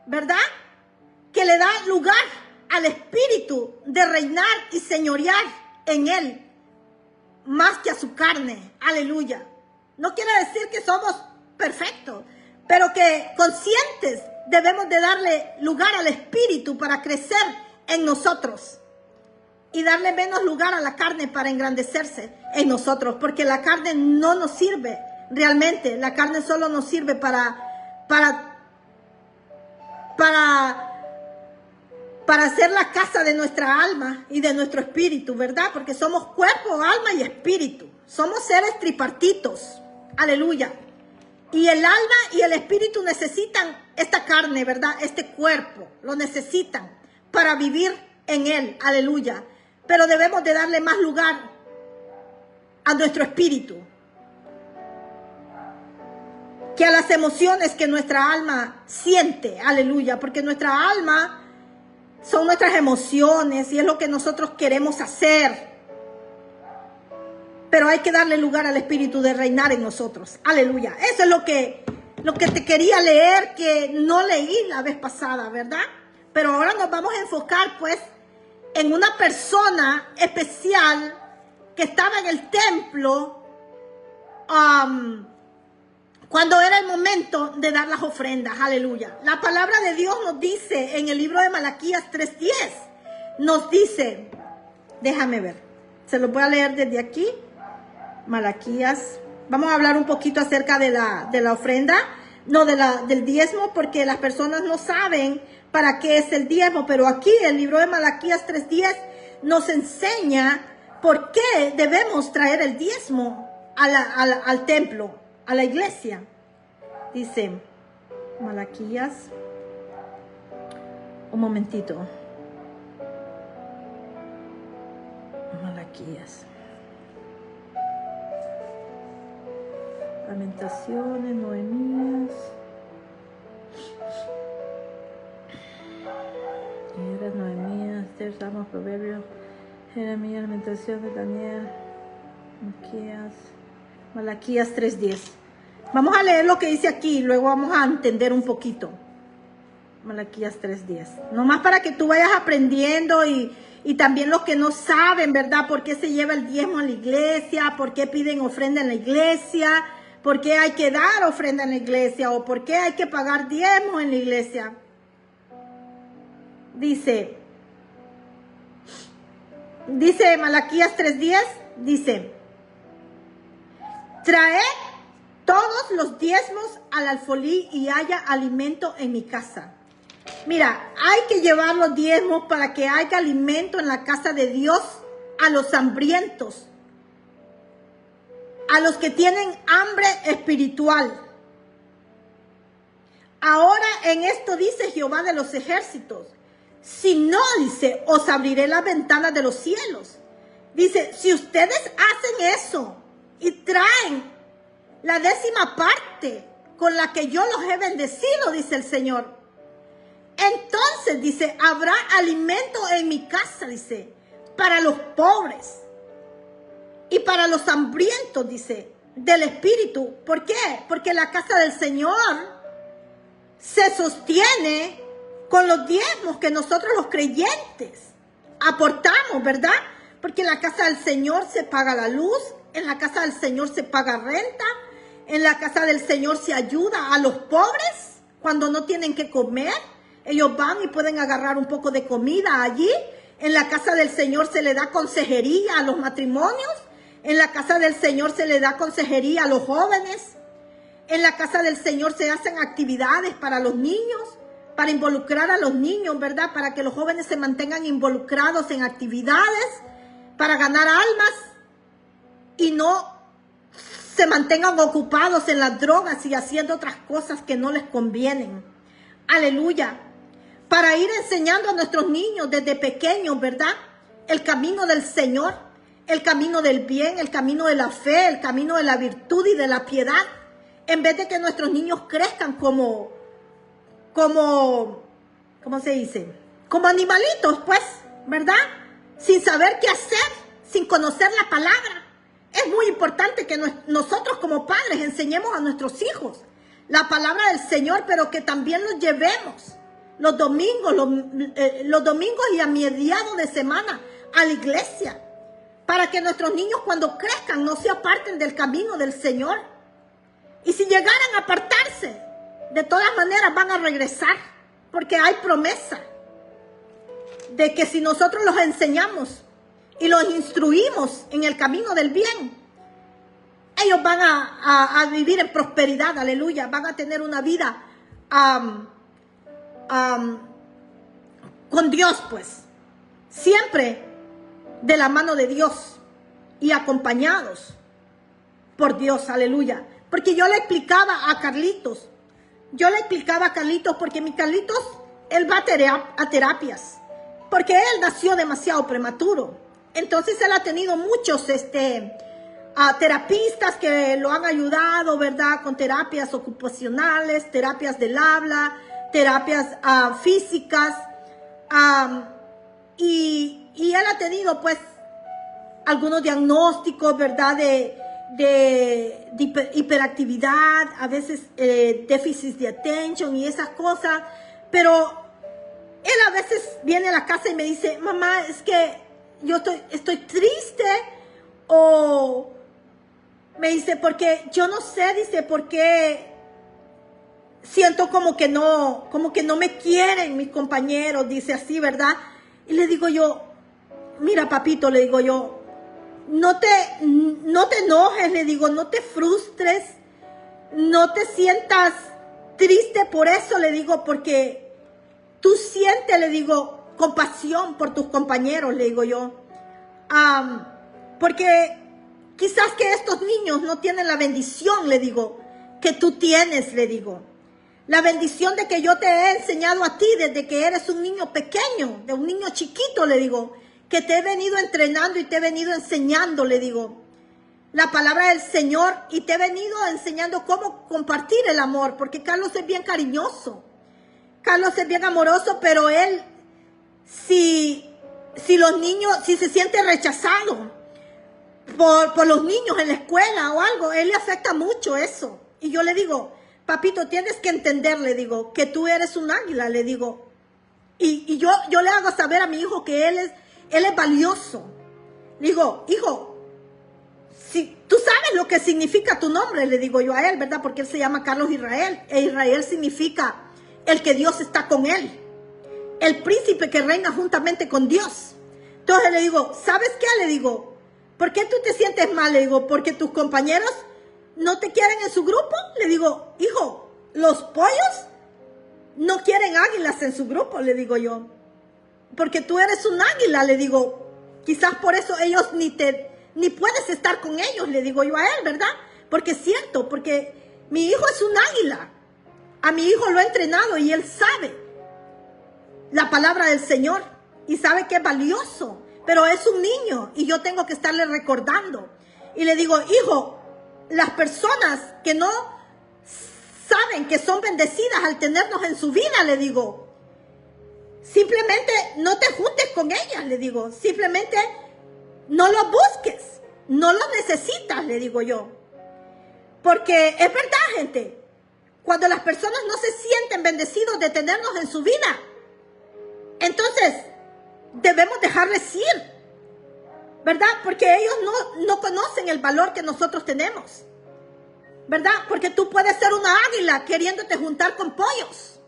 ¿verdad? Que le da lugar al Espíritu de reinar y señorear en él más que a su carne. Aleluya. No quiere decir que somos perfectos, pero que conscientes debemos de darle lugar al Espíritu para crecer en nosotros y darle menos lugar a la carne para engrandecerse en nosotros, porque la carne no nos sirve realmente. La carne solo nos sirve para hacer la casa de nuestra alma y de nuestro espíritu, ¿verdad? Porque somos cuerpo, alma y espíritu. Somos seres tripartitos. Aleluya. Y el alma y el espíritu necesitan esta carne, ¿verdad? Este cuerpo. Lo necesitan para vivir en él. Aleluya. Pero debemos de darle más lugar a nuestro espíritu. que a las emociones que nuestra alma siente. Aleluya, porque nuestra alma son nuestras emociones y es lo que nosotros queremos hacer. Pero hay que darle lugar al Espíritu de reinar en nosotros. Aleluya. Eso es lo que te quería leer, que no leí la vez pasada, ¿verdad? Pero ahora nos vamos a enfocar, pues, en una persona especial que estaba en el templo cuando era el momento de dar las ofrendas. Aleluya. La palabra de Dios nos dice en el libro de Malaquías 3:10. Nos dice, déjame ver, se lo voy a leer desde aquí. Malaquías. Vamos a hablar un poquito acerca de la ofrenda, no del diezmo, porque las personas no saben para qué es el diezmo, pero aquí el libro de Malaquías 3:10 nos enseña por qué debemos traer el diezmo al templo, a la iglesia. Dice Malaquías, un momentito, Malaquías. Lamentaciones, Noemías, Noemías, Salmos, Proverbios, Jeremías, Lamentaciones, Daniel, Malaquías 3:10. Vamos a leer lo que dice aquí y luego vamos a entender un poquito. Malaquías 3:10. Nomás para que tú vayas aprendiendo y también los que no saben, ¿verdad? ¿Por qué se lleva el diezmo a la iglesia? ¿Por qué piden ofrenda en la iglesia? ¿Por qué hay que dar ofrenda en la iglesia? ¿O por qué hay que pagar diezmo en la iglesia? Dice Malaquías 3:10, dice, traed todos los diezmos al alfolí y haya alimento en mi casa. Mira, hay que llevar los diezmos para que haya alimento en la casa de Dios a los hambrientos, a los que tienen hambre espiritual. Ahora en esto dice Jehová de los ejércitos, si no, dice, os abriré las ventanas de los cielos. Dice, si ustedes hacen eso y traen la 10ª parte con la que yo los he bendecido, dice el Señor, entonces, dice, habrá alimento en mi casa, dice, para los pobres y para los hambrientos, dice, del espíritu. ¿Por qué? Porque la casa del Señor se sostiene con los diezmos que nosotros los creyentes aportamos, ¿verdad? Porque en la casa del Señor se paga la luz, en la casa del Señor se paga renta, en la casa del Señor se ayuda a los pobres cuando no tienen que comer. Ellos van y pueden agarrar un poco de comida allí. En la casa del Señor se le da consejería a los matrimonios. En la casa del Señor se le da consejería a los jóvenes. En la casa del Señor se hacen actividades para los niños, para involucrar a los niños, ¿verdad? Para que los jóvenes se mantengan involucrados en actividades, para ganar almas y no se mantengan ocupados en las drogas y haciendo otras cosas que no les convienen. Aleluya. Para ir enseñando a nuestros niños desde pequeños, ¿verdad? El camino del Señor, el camino del bien, el camino de la fe, el camino de la virtud y de la piedad. En vez de que nuestros niños crezcan como ¿cómo se dice? Como animalitos, pues, ¿verdad? Sin saber qué hacer, sin conocer la palabra. Es muy importante que nosotros como padres enseñemos a nuestros hijos la palabra del Señor, pero que también los llevemos los domingos y a mediados de semana a la iglesia, para que nuestros niños cuando crezcan no se aparten del camino del Señor. Y si llegaran a apartarse, de todas maneras van a regresar, porque hay promesa de que si nosotros los enseñamos y los instruimos en el camino del bien, ellos van a vivir en prosperidad, aleluya, van a tener una vida con Dios, pues, siempre de la mano de Dios y acompañados por Dios, aleluya. Porque yo le explicaba a Carlitos, porque mi Carlitos, él va a terapias, porque él nació demasiado prematuro. Entonces él ha tenido muchos a terapistas que lo han ayudado, ¿verdad? Con terapias ocupacionales, terapias del habla, terapias físicas. Y él ha tenido, pues, algunos diagnósticos, ¿verdad? De hiperactividad, a veces déficit de attention y esas cosas. Pero él a veces viene a la casa y me dice, mamá, es que yo estoy triste, o me dice, porque yo no sé, dice, porque siento como que no me quieren mis compañeros, dice así, ¿verdad? Y le digo yo, mira, papito, le digo yo, no te enojes, le digo, no te frustres, no te sientas triste por eso, le digo, porque tú sientes, le digo, compasión por tus compañeros, le digo yo. Porque quizás que estos niños no tienen la bendición, le digo, que tú tienes, le digo. La bendición de que yo te he enseñado a ti desde que eres un niño pequeño, de un niño chiquito, le digo, que te he venido entrenando y te he venido enseñando, le digo, la palabra del Señor, y te he venido enseñando cómo compartir el amor, porque Carlos es bien cariñoso, Carlos es bien amoroso, pero él, si los niños, si se siente rechazado por los niños en la escuela o algo, él le afecta mucho eso. Y yo le digo, papito, tienes que entender, le digo, que tú eres un águila, le digo. Y yo le hago saber a mi hijo que él es valioso. Le digo, hijo, si tú sabes lo que significa tu nombre, le digo yo a él, ¿verdad? Porque él se llama Carlos Israel. E Israel significa el que Dios está con él. El príncipe que reina juntamente con Dios. Entonces le digo, ¿sabes qué? Le digo, ¿por qué tú te sientes mal? Le digo, porque tus compañeros no te quieren en su grupo. Le digo, hijo, los pollos no quieren águilas en su grupo, le digo yo. Porque tú eres un águila, le digo. Quizás por eso ellos ni puedes estar con ellos, le digo yo a él, ¿verdad? Porque es cierto, porque mi hijo es un águila. A mi hijo lo he entrenado y él sabe la palabra del Señor y sabe que es valioso, pero es un niño y yo tengo que estarle recordando. Y le digo, hijo, las personas que no saben que son bendecidas al tenernos en su vida, le digo, simplemente no te juntes con ellas, le digo, simplemente no los busques, no los necesitas, le digo yo. Porque es verdad, gente, cuando las personas no se sienten bendecidos de tenernos en su vida, entonces debemos dejarles ir, ¿verdad? Porque ellos no conocen el valor que nosotros tenemos, ¿verdad? Porque tú puedes ser una águila queriéndote juntar con pollos,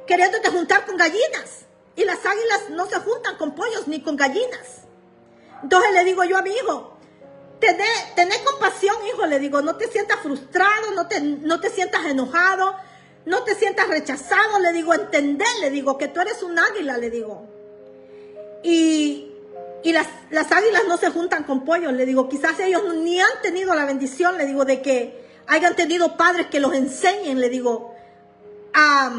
queriéndote juntar con gallinas, y las águilas no se juntan con pollos ni con gallinas. Entonces le digo yo a mi hijo, tené compasión, hijo, le digo, no te sientas frustrado, no te sientas enojado, no te sientas rechazado, le digo, entender, le digo, que tú eres un águila, le digo. Y las águilas no se juntan con pollos, le digo, quizás ellos ni han tenido la bendición, le digo, de que hayan tenido padres que los enseñen, le digo, a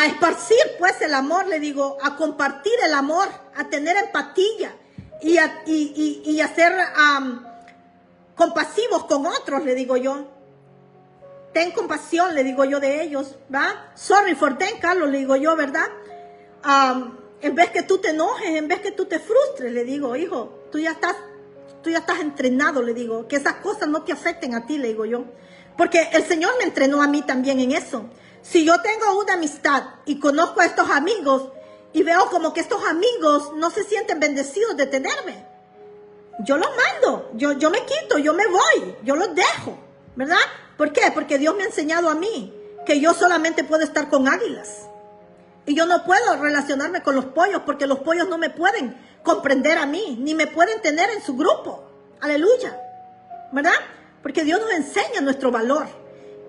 esparcir pues el amor, le digo, a compartir el amor, a tener empatía y a ser compasivos con otros, le digo yo. Ten compasión, le digo yo, de ellos, ¿va? Sorry for them, Carlos, le digo yo, ¿verdad? En vez que tú te enojes, en vez que tú te frustres, le digo, hijo, tú ya estás entrenado, le digo, que esas cosas no te afecten a ti, le digo yo. Porque el Señor me entrenó a mí también en eso. Si yo tengo una amistad y conozco a estos amigos y veo como que estos amigos no se sienten bendecidos de tenerme, yo los mando, yo me quito, yo me voy, yo los dejo, ¿verdad? ¿Por qué? Porque Dios me ha enseñado a mí que yo solamente puedo estar con águilas. Y yo no puedo relacionarme con los pollos porque los pollos no me pueden comprender a mí, ni me pueden tener en su grupo. Aleluya, ¿verdad? Porque Dios nos enseña nuestro valor.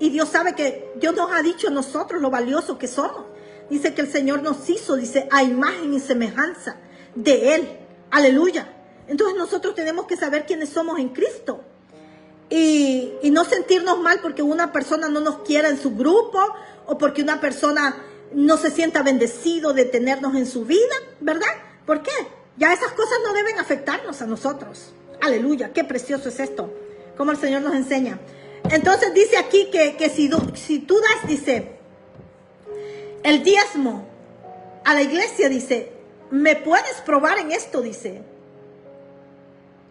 Y Dios sabe que Dios nos ha dicho a nosotros lo valioso que somos. Dice que el Señor nos hizo, dice, a imagen y semejanza de Él. Aleluya. Entonces nosotros tenemos que saber quiénes somos en Cristo. Y no sentirnos mal porque una persona no nos quiera en su grupo o porque una persona no se sienta bendecido de tenernos en su vida, ¿verdad? ¿Por qué? Ya esas cosas no deben afectarnos a nosotros. Aleluya, qué precioso es esto, como el Señor nos enseña. Entonces dice aquí que si tú das, dice, el diezmo a la iglesia, dice, me puedes probar en esto, dice.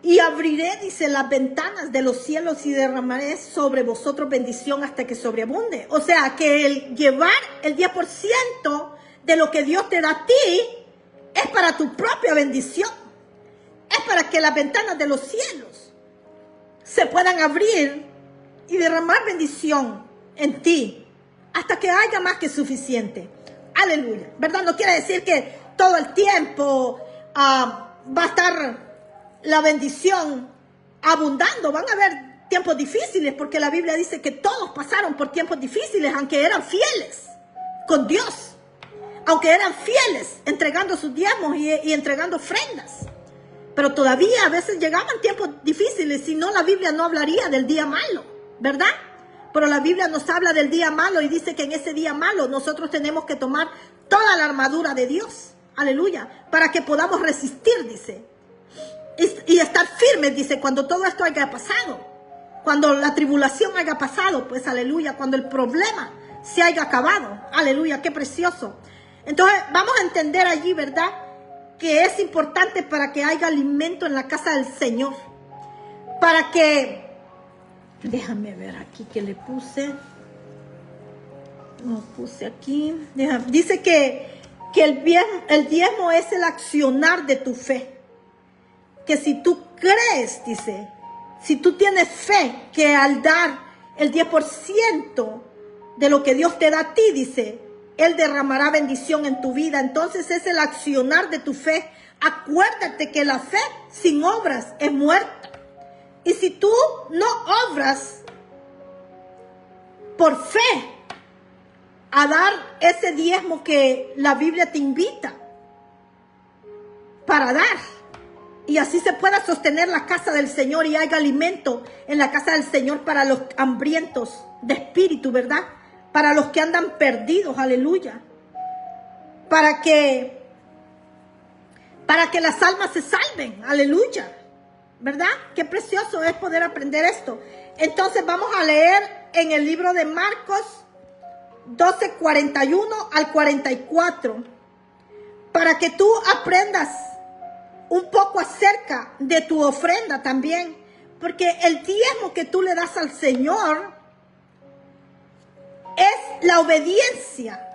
Y abriré, dice, las ventanas de los cielos y derramaré sobre vosotros bendición hasta que sobreabunde. O sea, que el llevar el 10% de lo que Dios te da a ti es para tu propia bendición. Es para que las ventanas de los cielos se puedan abrir y derramar bendición en ti hasta que haya más que suficiente. Aleluya. ¿Verdad? No quiere decir que todo el tiempo va a estar la bendición abundando. Van a haber tiempos difíciles, porque la Biblia dice que todos pasaron por tiempos difíciles, aunque eran fieles con Dios, aunque eran fieles entregando sus diezmos y entregando ofrendas. Pero todavía a veces llegaban tiempos difíciles, si no la Biblia no hablaría del día malo, ¿verdad? Pero la Biblia nos habla del día malo y dice que en ese día malo nosotros tenemos que tomar toda la armadura de Dios, aleluya, para que podamos resistir, dice. Y estar firmes, dice, cuando todo esto haya pasado, cuando la tribulación haya pasado, pues aleluya, cuando el problema se haya acabado, aleluya, qué precioso. Entonces vamos a entender allí, ¿verdad?, que es importante para que haya alimento en la casa del Señor, para que, déjame ver aquí que le puse, lo puse aquí, dice que el diezmo es el accionar de tu fe. Que si tú crees, dice, si tú tienes fe que al dar el 10% de lo que Dios te da a ti, dice, Él derramará bendición en tu vida. Entonces es el accionar de tu fe. Acuérdate que la fe sin obras es muerta. Y si tú no obras por fe a dar ese diezmo que la Biblia te invita para dar, y así se pueda sostener la casa del Señor y haya alimento en la casa del Señor para los hambrientos de espíritu, ¿verdad? Para los que andan perdidos, aleluya. Para que las almas se salven, aleluya. ¿Verdad? Qué precioso es poder aprender esto. Entonces vamos a leer en el libro de Marcos 12, 41 al 44. Para que tú aprendas un poco acerca de tu ofrenda también, porque el diezmo que tú le das al Señor es la obediencia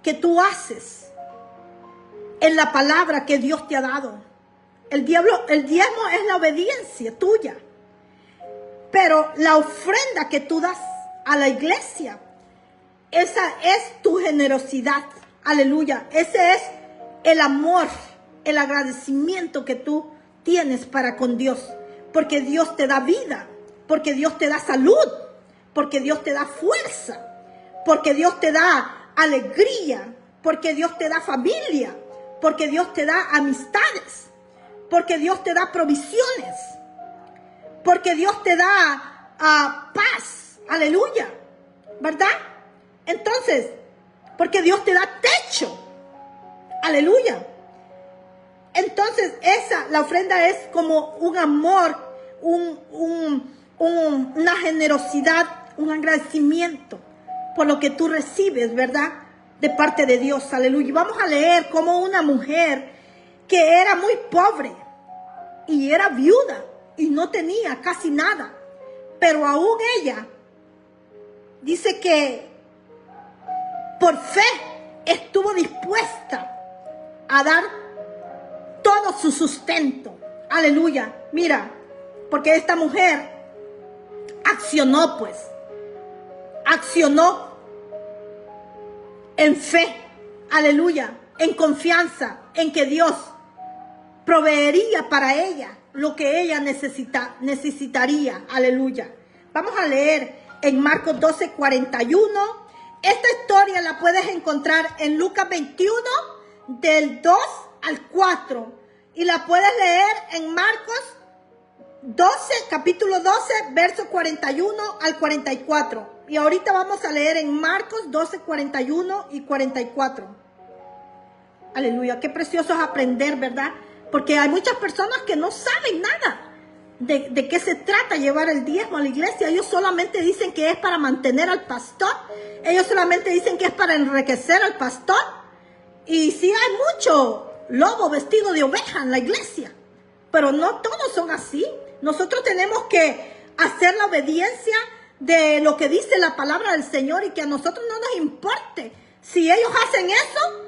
que tú haces en la palabra que Dios te ha dado. El diezmo es la obediencia tuya, pero la ofrenda que tú das a la iglesia, esa es tu generosidad, aleluya, ese es el amor, el agradecimiento que tú tienes para con Dios, porque Dios te da vida, porque Dios te da salud, porque Dios te da fuerza, porque Dios te da alegría, porque Dios te da familia, porque Dios te da amistades, porque Dios te da provisiones, porque Dios te da paz, aleluya, ¿verdad? Entonces, porque Dios te da techo, aleluya. Entonces la ofrenda es como un amor, una generosidad, un agradecimiento por lo que tú recibes, ¿verdad?, de parte de Dios, aleluya. Y vamos a leer cómo una mujer que era muy pobre y era viuda y no tenía casi nada, pero aún ella dice que por fe estuvo dispuesta a dar todo su sustento, aleluya. Mira, porque esta mujer accionó en fe, aleluya, en confianza en que Dios proveería para ella lo que ella necesitaría, aleluya. Vamos a leer en Marcos 12, 41. Esta historia la puedes encontrar en Lucas 21, del 2 al 4. Y la puedes leer en Marcos 12, capítulo 12, versos 41 al 44. Y ahorita vamos a leer en Marcos 12, 41 y 44. Aleluya, qué precioso es aprender, ¿verdad? Porque hay muchas personas que no saben nada de qué se trata llevar el diezmo a la iglesia. Ellos solamente dicen que es para mantener al pastor. Ellos solamente dicen que es para enriquecer al pastor. Y sí hay mucho lobo vestido de oveja en la iglesia. Pero no todos son así. Nosotros tenemos que hacer la obediencia de lo que dice la palabra del Señor y que a nosotros no nos importe. Si ellos hacen eso,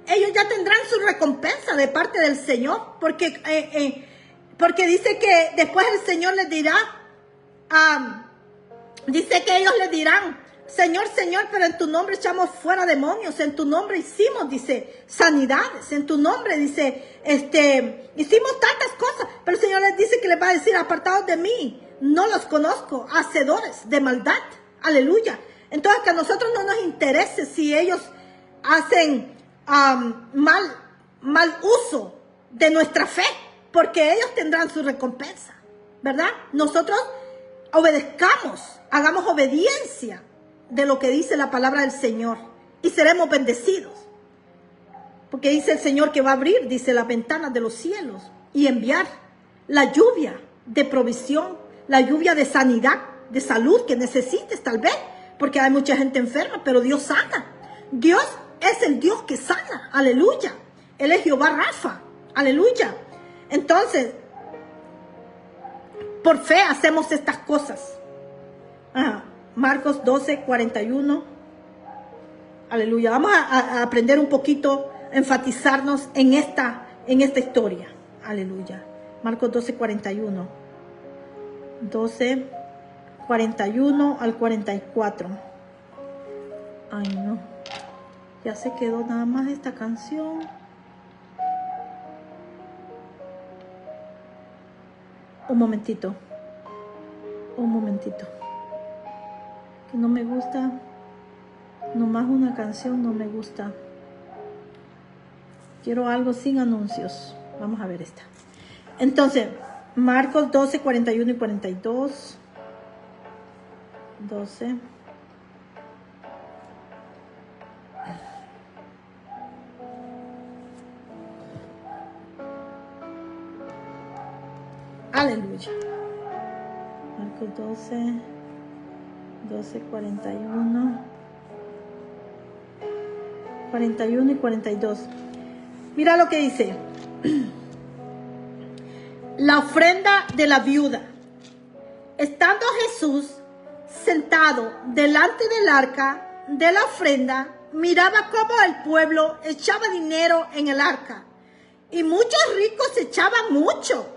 ellos ya tendrán su recompensa de parte del Señor. Porque dice que después el Señor les dirá, dice que ellos les dirán, Señor, Señor, pero en tu nombre echamos fuera demonios, en tu nombre hicimos, dice, sanidades, en tu nombre, dice, hicimos tantas cosas, pero el Señor les dice que les va a decir, apartados de mí, no los conozco, hacedores de maldad, aleluya. Entonces que a nosotros no nos interese si ellos hacen mal uso de nuestra fe, porque ellos tendrán su recompensa, ¿verdad? Nosotros obedezcamos, hagamos obediencia de lo que dice la palabra del Señor y seremos bendecidos. Porque dice el Señor que va a abrir, dice, las ventanas de los cielos y enviar la lluvia de provisión, la lluvia de sanidad, de salud que necesites tal vez, porque hay mucha gente enferma, pero Dios sana. Dios es el Dios que sana, aleluya. Él es Jehová Rafa, aleluya. Entonces, por fe hacemos estas cosas. Marcos 12, 41. Aleluya. Vamos a aprender un poquito, enfatizarnos en esta historia. Aleluya. Marcos 12, 41. 12, 41 al 44. Ay, no. Ya se quedó nada más esta canción. Un momentito. Que no me gusta. Nomás una canción no me gusta. Quiero algo sin anuncios. Vamos a ver esta. Entonces, Marcos 12, 41 y 42. 12. Aleluya. Marcos 12, 41 y 42. Mira lo que dice. La ofrenda de la viuda. Estando Jesús sentado delante del arca de la ofrenda, miraba cómo el pueblo echaba dinero en el arca. Y muchos ricos echaban mucho.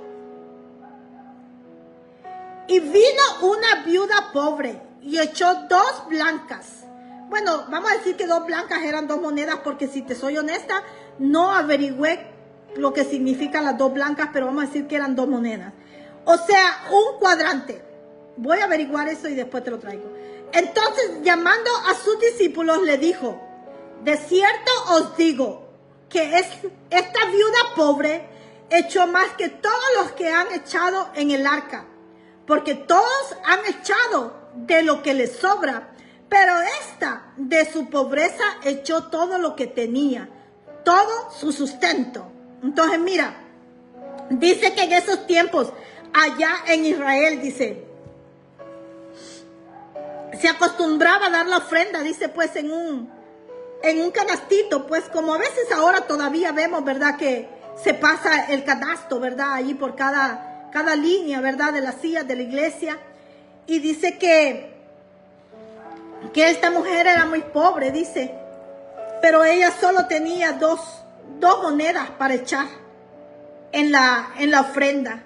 Y vino una viuda pobre y echó 2 blancas. Bueno, vamos a decir que 2 blancas eran 2 monedas, porque si te soy honesta, no averigüé lo que significan las 2 blancas, pero vamos a decir que eran 2 monedas. O sea, un cuadrante. Voy a averiguar eso y después te lo traigo. Entonces, llamando a sus discípulos, le dijo, de cierto os digo que esta viuda pobre echó más que todos los que han echado en el arca. Porque todos han echado de lo que les sobra, pero esta de su pobreza echó todo lo que tenía, todo su sustento. Entonces mira, dice que en esos tiempos, allá en Israel, dice, se acostumbraba a dar la ofrenda, dice, pues en un canastito, pues como a veces ahora todavía vemos, ¿verdad? Que se pasa el canasto, ¿verdad? Allí por cada línea, ¿verdad? De las sillas de la iglesia. Y dice que esta mujer era muy pobre, dice. Pero ella solo tenía dos monedas para echar en la ofrenda.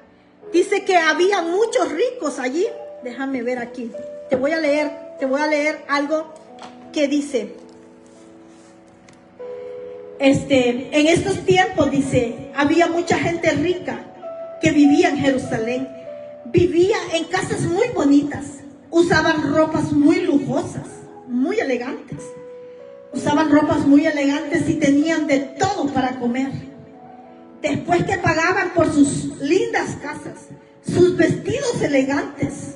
Dice que había muchos ricos allí. Déjame ver aquí. Te voy a leer algo que dice. En estos tiempos, dice, había mucha gente rica que vivía en Jerusalén. Vivía en casas muy bonitas. Usaban ropas muy lujosas, muy elegantes. Usaban ropas muy elegantes y tenían de todo para comer. Después que pagaban por sus lindas casas, sus vestidos elegantes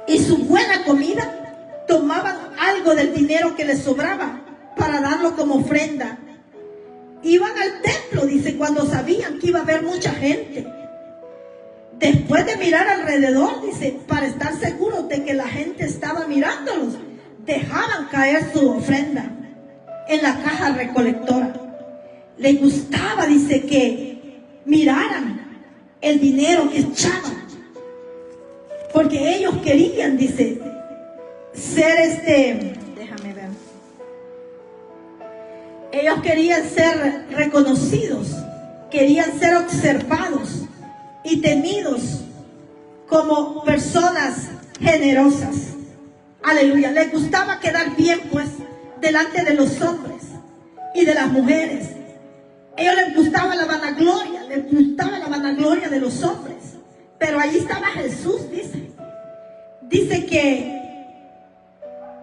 y su buena comida, tomaban algo del dinero que les sobraba para darlo como ofrenda iban al templo, dice, cuando sabían que iba a haber mucha gente. Después de mirar alrededor, dice, para estar seguros de que la gente estaba mirándolos, dejaban caer su ofrenda en la caja recolectora. Les gustaba, dice, que miraran el dinero que echaban, porque ellos querían, dice, ser déjame ver, ellos querían ser reconocidos, querían ser observados y tenidos como personas generosas. Aleluya. Les gustaba quedar bien, pues, delante de los hombres y de las mujeres. A ellos les gustaba la vanagloria de los hombres. Pero allí estaba Jesús, dice. Dice que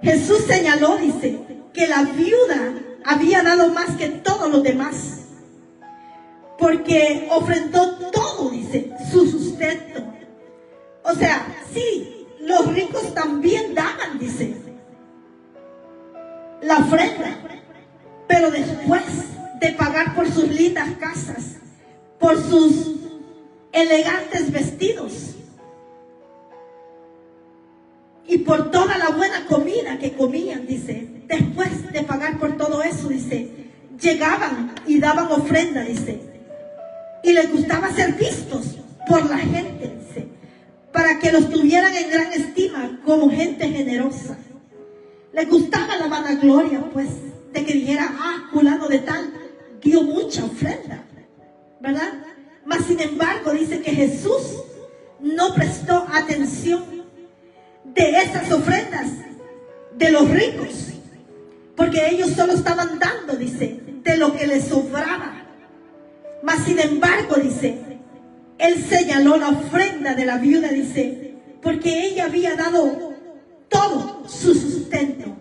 Jesús señaló, dice, que la viuda había dado más que todos los demás, porque ofrendó todo, dice, su sustento. O sea, sí, los ricos también daban, dice, la ofrenda, pero después de pagar por sus lindas casas, por sus elegantes vestidos y por toda la buena comida que comían, dice, después de pagar por todo eso, dice, llegaban y daban ofrenda, dice, y les gustaba ser vistos por la gente, dice, para que los tuvieran en gran estima como gente generosa. Les gustaba la vanagloria, pues, de que dijera, fulano de tal dio mucha ofrenda, ¿verdad? Mas sin embargo, dice que Jesús no prestó atención de esas ofrendas de los ricos, porque ellos solo estaban dando, dice, de lo que les sobraba. Mas sin embargo, dice, Él señaló la ofrenda de la viuda, dice, porque ella había dado todo su sustento.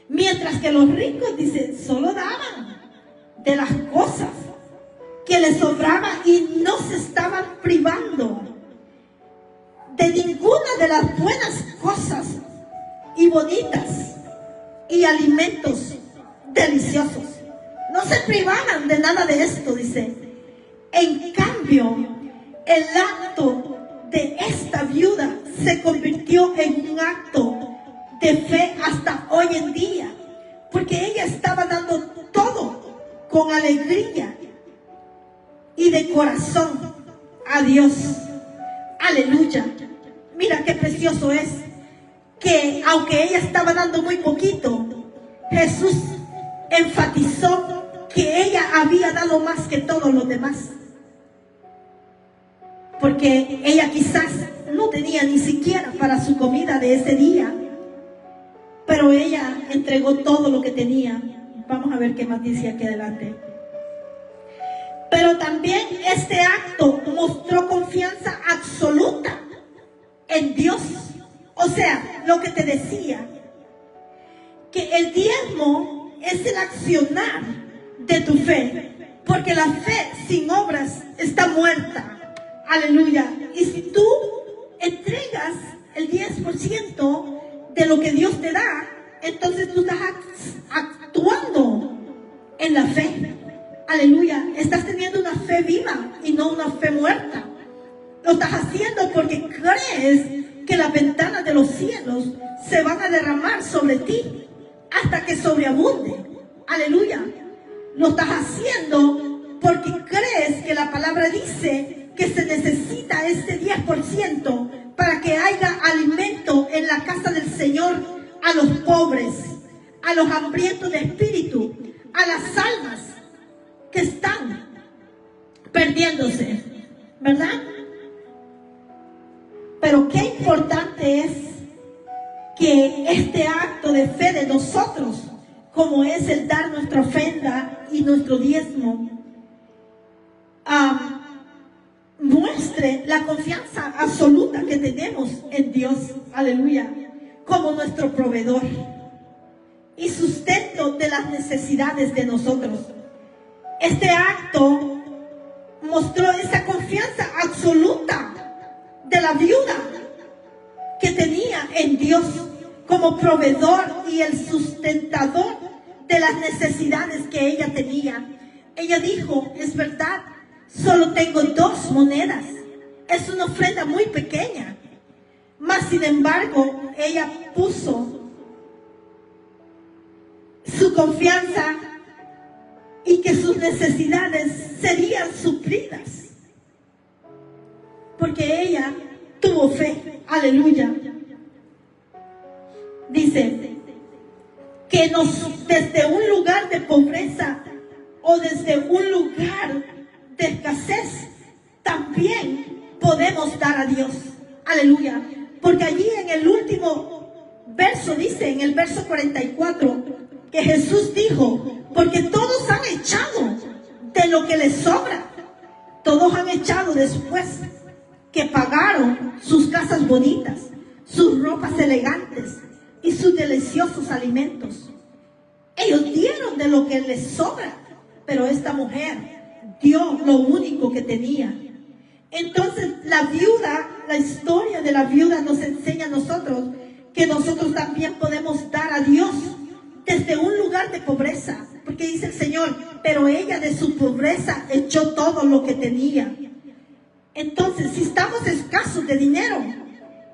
Mientras que los ricos, dice, solo daban de las cosas que les sobraba y no se estaban privando de ninguna de las buenas cosas y bonitas y alimentos deliciosos. No se privaban de nada de esto, dice. En cambio, el acto de esta viuda se convirtió en un acto de fe hasta hoy en día, porque ella estaba dando todo con alegría y de corazón a Dios. Aleluya. Mira qué precioso es que aunque ella estaba dando muy poquito, Jesús enfatizó que ella había dado más que todos los demás, porque ella quizás no tenía ni siquiera para su comida de ese día, pero ella entregó todo lo que tenía. Vamos a ver qué más dice aquí adelante. Pero también este acto mostró confianza absoluta en Dios. O sea, lo que te decía, que el diezmo es el accionar de tu fe, porque la fe sin obras está muerta. Aleluya. Y si tú entregas el 10% de lo que Dios te da, entonces tú estás actuando en la fe. Aleluya. Estás teniendo una fe viva y no una fe muerta. Lo estás haciendo porque crees que las ventanas de los cielos se van a derramar sobre ti hasta que sobreabunde. Aleluya. Lo estás haciendo porque crees que la palabra dice que se necesita ese 10% para que haya alimento en la casa del Señor a los pobres, a los hambrientos de espíritu, a las almas que están perdiéndose, ¿verdad? Pero qué importante es que este acto de fe de nosotros, como es el dar nuestra ofrenda y nuestro diezmo, muestre la confianza absoluta que tenemos en Dios, aleluya, como nuestro proveedor y sustento de las necesidades de nosotros. Este acto mostró esa confianza absoluta de la viuda que tenía en Dios como proveedor y el sustentador de las necesidades que ella tenía. Ella dijo, es verdad, solo tengo 2 monedas. Es una ofrenda muy pequeña. Mas, sin embargo, ella puso su confianza y que sus necesidades serían suplidas. Porque ella tuvo fe. Aleluya. Dice que desde un lugar de pobreza o desde un lugar de escasez también podemos dar a Dios. Aleluya. Porque allí en el último verso dice, en el verso 44, que Jesús dijo, porque todos han echado de lo que les sobra. Todos han echado después que pagaron sus casas bonitas, sus ropas elegantes y sus deliciosos alimentos. Ellos dieron de lo que les sobra, pero esta mujer dio lo único que tenía. Entonces la viuda, la historia de la viuda nos enseña a nosotros que nosotros también podemos dar a Dios desde un lugar de pobreza, porque dice el Señor, pero ella de su pobreza echó todo lo que tenía. Entonces, si estamos escasos de dinero,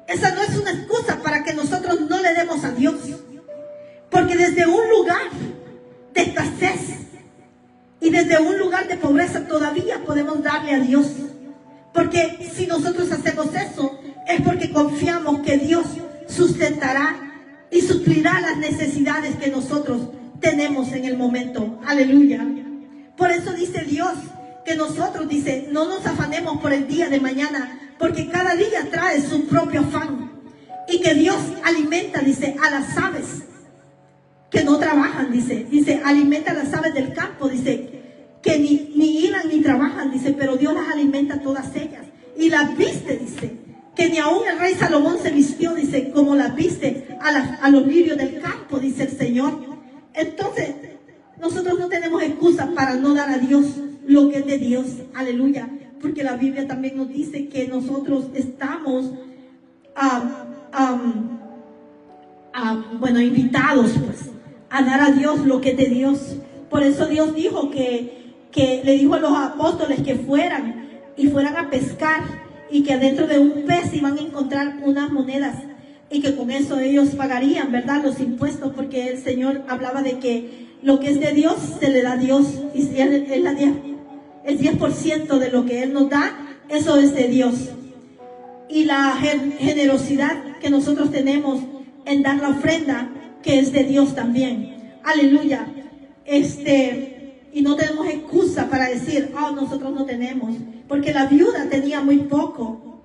esa no es una excusa para que nosotros no le demos a Dios, porque desde un lugar de escasez y desde un lugar de pobreza todavía podemos darle a Dios, porque si nosotros hacemos eso es porque confiamos que Dios sustentará y suplirá las necesidades que nosotros tenemos en el momento. Aleluya. Por eso dice Dios que nosotros, dice, no nos afanemos por el día de mañana, porque cada día trae su propio afán. Y que Dios alimenta, dice, a las aves que no trabajan, dice, alimenta a las aves del campo, dice, que ni hilan ni trabajan, dice, pero Dios las alimenta a todas ellas. Y las viste, dice, que ni aún el rey Salomón se vistió, dice, como las viste a los lirios del campo, dice el Señor. Entonces, nosotros no tenemos excusa para no dar a Dios lo que es de Dios. Aleluya. Porque la Biblia también nos dice que nosotros estamos, invitados, pues, a dar a Dios lo que es de Dios. Por eso Dios dijo que le dijo a los apóstoles que fueran a pescar, y que adentro de un pez iban a encontrar unas monedas y que con eso ellos pagarían, ¿verdad?, los impuestos, porque el Señor hablaba de que lo que es de Dios se le da a Dios, y si el 10% de lo que Él nos da, eso es de Dios. Y la generosidad que nosotros tenemos en dar la ofrenda, que es de Dios también. Aleluya. Y no tenemos excusa para decir, nosotros no tenemos, porque la viuda tenía muy poco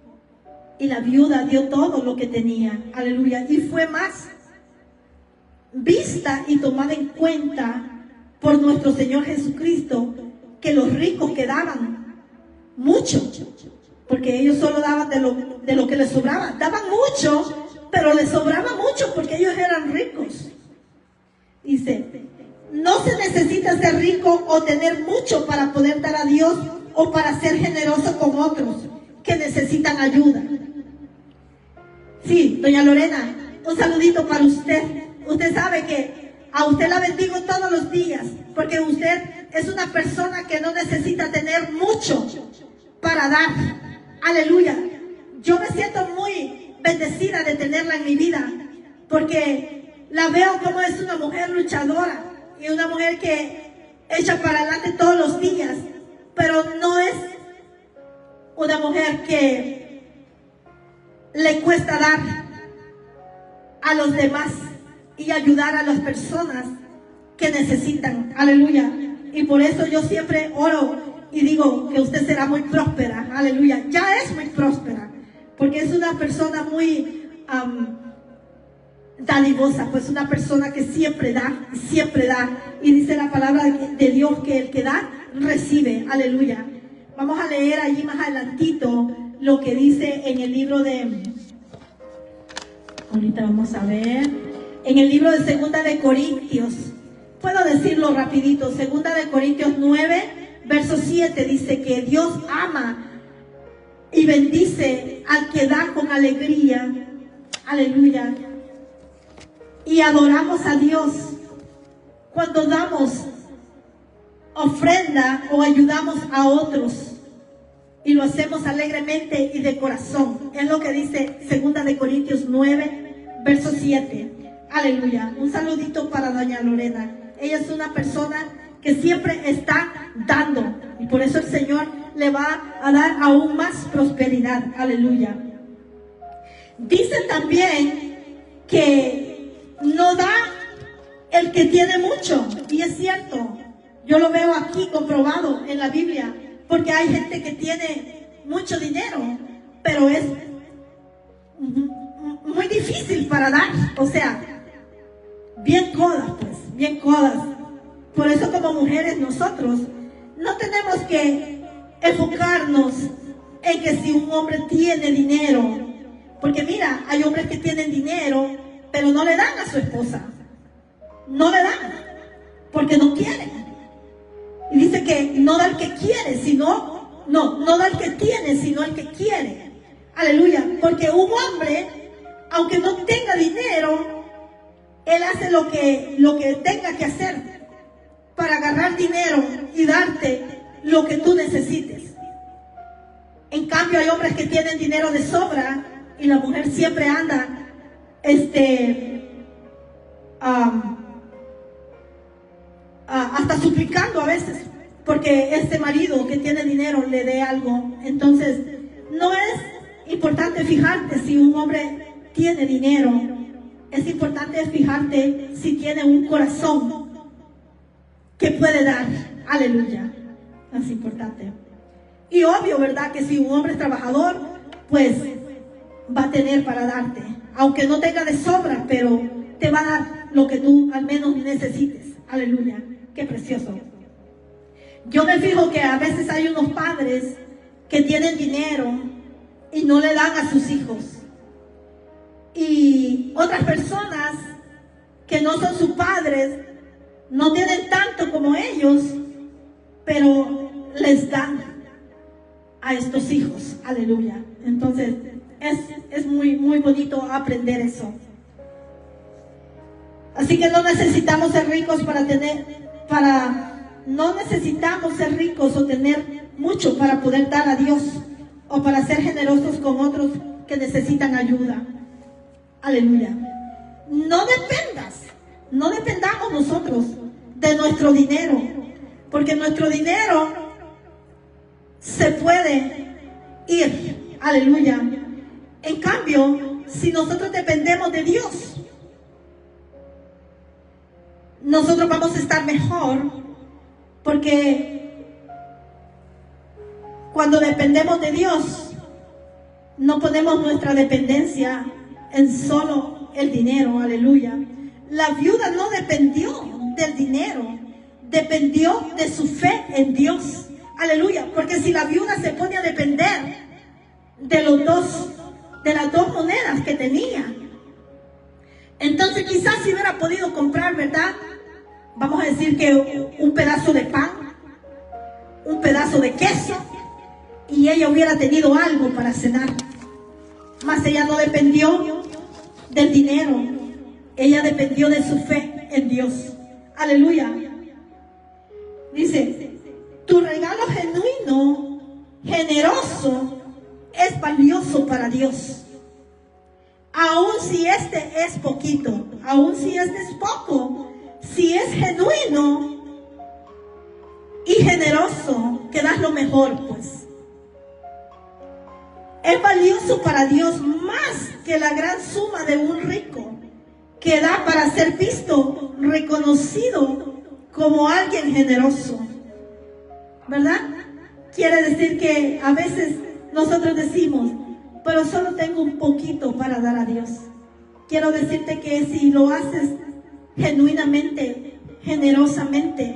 y la viuda dio todo lo que tenía. Aleluya. Y fue más vista y tomada en cuenta por nuestro Señor Jesucristo que los ricos que daban mucho, porque ellos solo daban de lo que les sobraba. Daban mucho, pero les sobraba mucho porque ellos eran ricos. Dice, no se necesita ser rico o tener mucho para poder dar a Dios o para ser generoso con otros que necesitan ayuda. Sí, doña Lorena, un saludito para usted. Usted sabe que a usted la bendigo todos los días, porque usted es una persona que no necesita tener mucho para dar. Aleluya. Yo me siento muy bendecida de tenerla en mi vida, porque la veo como es una mujer luchadora y una mujer que echa para adelante todos los días, pero no es una mujer que le cuesta dar a los demás y ayudar a las personas que necesitan. Aleluya. Y por eso yo siempre oro y digo que usted será muy próspera. Aleluya. Ya es muy próspera, porque es una persona muy dadivosa, pues una persona que siempre da, siempre da. Y dice la palabra de Dios que el que da, recibe. Aleluya. Vamos a leer allí más adelantito lo que dice en el libro de... Ahorita vamos a ver. En el libro de Segunda de Corintios. Puedo decirlo rapidito. Segunda de Corintios 9, verso 7 dice que Dios ama y bendice al que da con alegría. Aleluya. Y adoramos a Dios cuando damos ofrenda o ayudamos a otros y lo hacemos alegremente y de corazón. Es lo que dice 2 Corintios 9, verso 7. Aleluya. Un saludito para doña Lorena. Ella es una persona que siempre está dando, y por eso el Señor le va a dar aún más prosperidad. Aleluya. Dice también que no da el que tiene mucho, y es cierto. Yo lo veo aquí comprobado en la Biblia, porque hay gente que tiene mucho dinero, pero es muy difícil para dar. O sea, bien codas, pues, bien codas. Por eso como mujeres nosotros no tenemos que enfocarnos en que si un hombre tiene dinero, porque mira, hay hombres que tienen dinero, pero no le dan a su esposa. No le dan, porque no quieren. Y dice que no da el que quiere, sino, no da el que tiene, sino el que quiere. Aleluya. Porque un hombre, aunque no tenga dinero, él hace lo que tenga que hacer para agarrar dinero y darte lo que tú necesites. En cambio, hay hombres que tienen dinero de sobra y la mujer siempre anda, hasta suplicando a veces porque este marido que tiene dinero le dé algo. Entonces no es importante fijarte si un hombre tiene dinero, es importante fijarte si tiene un corazón que puede dar. Aleluya. Es importante. Y obvio, ¿verdad? Que si un hombre es trabajador, pues va a tener para darte, aunque no tenga de sobra, pero te va a dar lo que tú al menos necesites. Aleluya. Qué precioso. Yo me fijo que a veces hay unos padres que tienen dinero y no le dan a sus hijos. Y otras personas que no son sus padres, no tienen tanto como ellos, pero les dan a estos hijos. Aleluya. Entonces, es muy, muy bonito aprender eso. Así que no necesitamos ser ricos no necesitamos ser ricos o tener mucho para poder dar a Dios o para ser generosos con otros que necesitan ayuda. Aleluya. No dependamos nosotros de nuestro dinero, porque nuestro dinero se puede ir. Aleluya. En cambio, si nosotros dependemos de Dios, nosotros vamos a estar mejor, porque cuando dependemos de Dios, no ponemos nuestra dependencia en solo el dinero. Aleluya. La viuda no dependió del dinero, dependió de su fe en Dios. Aleluya. Porque si la viuda se pone a depender de las dos monedas que tenía, entonces quizás si hubiera podido comprar, ¿verdad? Vamos a decir que un pedazo de pan, un pedazo de queso, y ella hubiera tenido algo para cenar. Mas ella no dependió del dinero, ella dependió de su fe en Dios. Aleluya. Dice, tu regalo genuino, generoso, es valioso para Dios. Aun si este es poquito, aun si este es poco, si es genuino y generoso, que das lo mejor, pues. Es valioso para Dios más que la gran suma de un rico, que da para ser visto, reconocido como alguien generoso. ¿Verdad? Quiere decir que a veces nosotros decimos, pero solo tengo un poquito para dar a Dios. Quiero decirte que si lo haces genuinamente, generosamente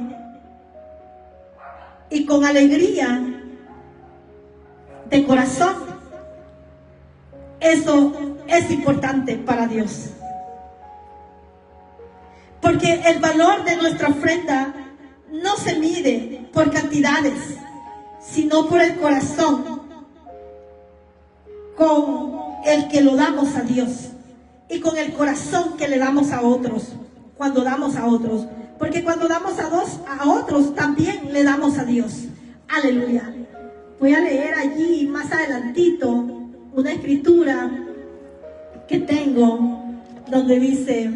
y con alegría de corazón, eso es importante para Dios. Porque el valor de nuestra ofrenda no se mide por cantidades, sino por el corazón con el que lo damos a Dios y con el corazón que le damos a otros, cuando damos a otros. Porque cuando damos a otros, también le damos a Dios. Aleluya. Voy a leer allí más adelantito una escritura que tengo donde dice,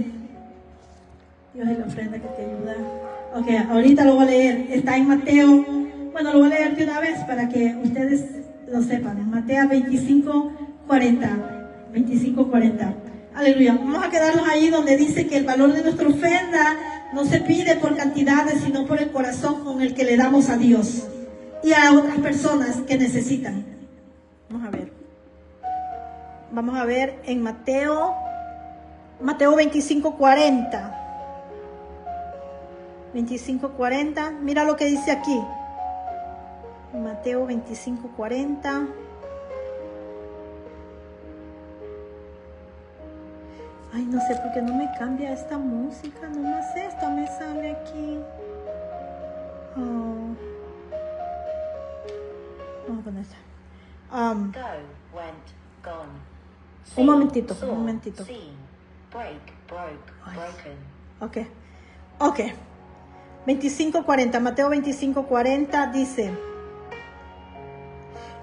Dios es la ofrenda que te ayuda. Ok, ahorita lo voy a leer. Está en Mateo. Bueno, lo voy a leer de una vez para que ustedes lo sepan. Mateo 25:40. 25:40. Aleluya. Vamos a quedarnos ahí donde dice que el valor de nuestra ofrenda no se pide por cantidades, sino por el corazón con el que le damos a Dios y a otras personas que necesitan. Vamos a ver. Vamos a ver en Mateo 25:40. 25:40. Mira lo que dice aquí. Mateo 25:40. Ay, no sé por qué no me cambia esta música. Nomás esto me sale aquí. Oh. Vamos a poner esta. Go, went, gone. Un momentito, Saw, un momentito. seen, break, broke, broken. Ok. 25:40. Mateo 25:40 dice: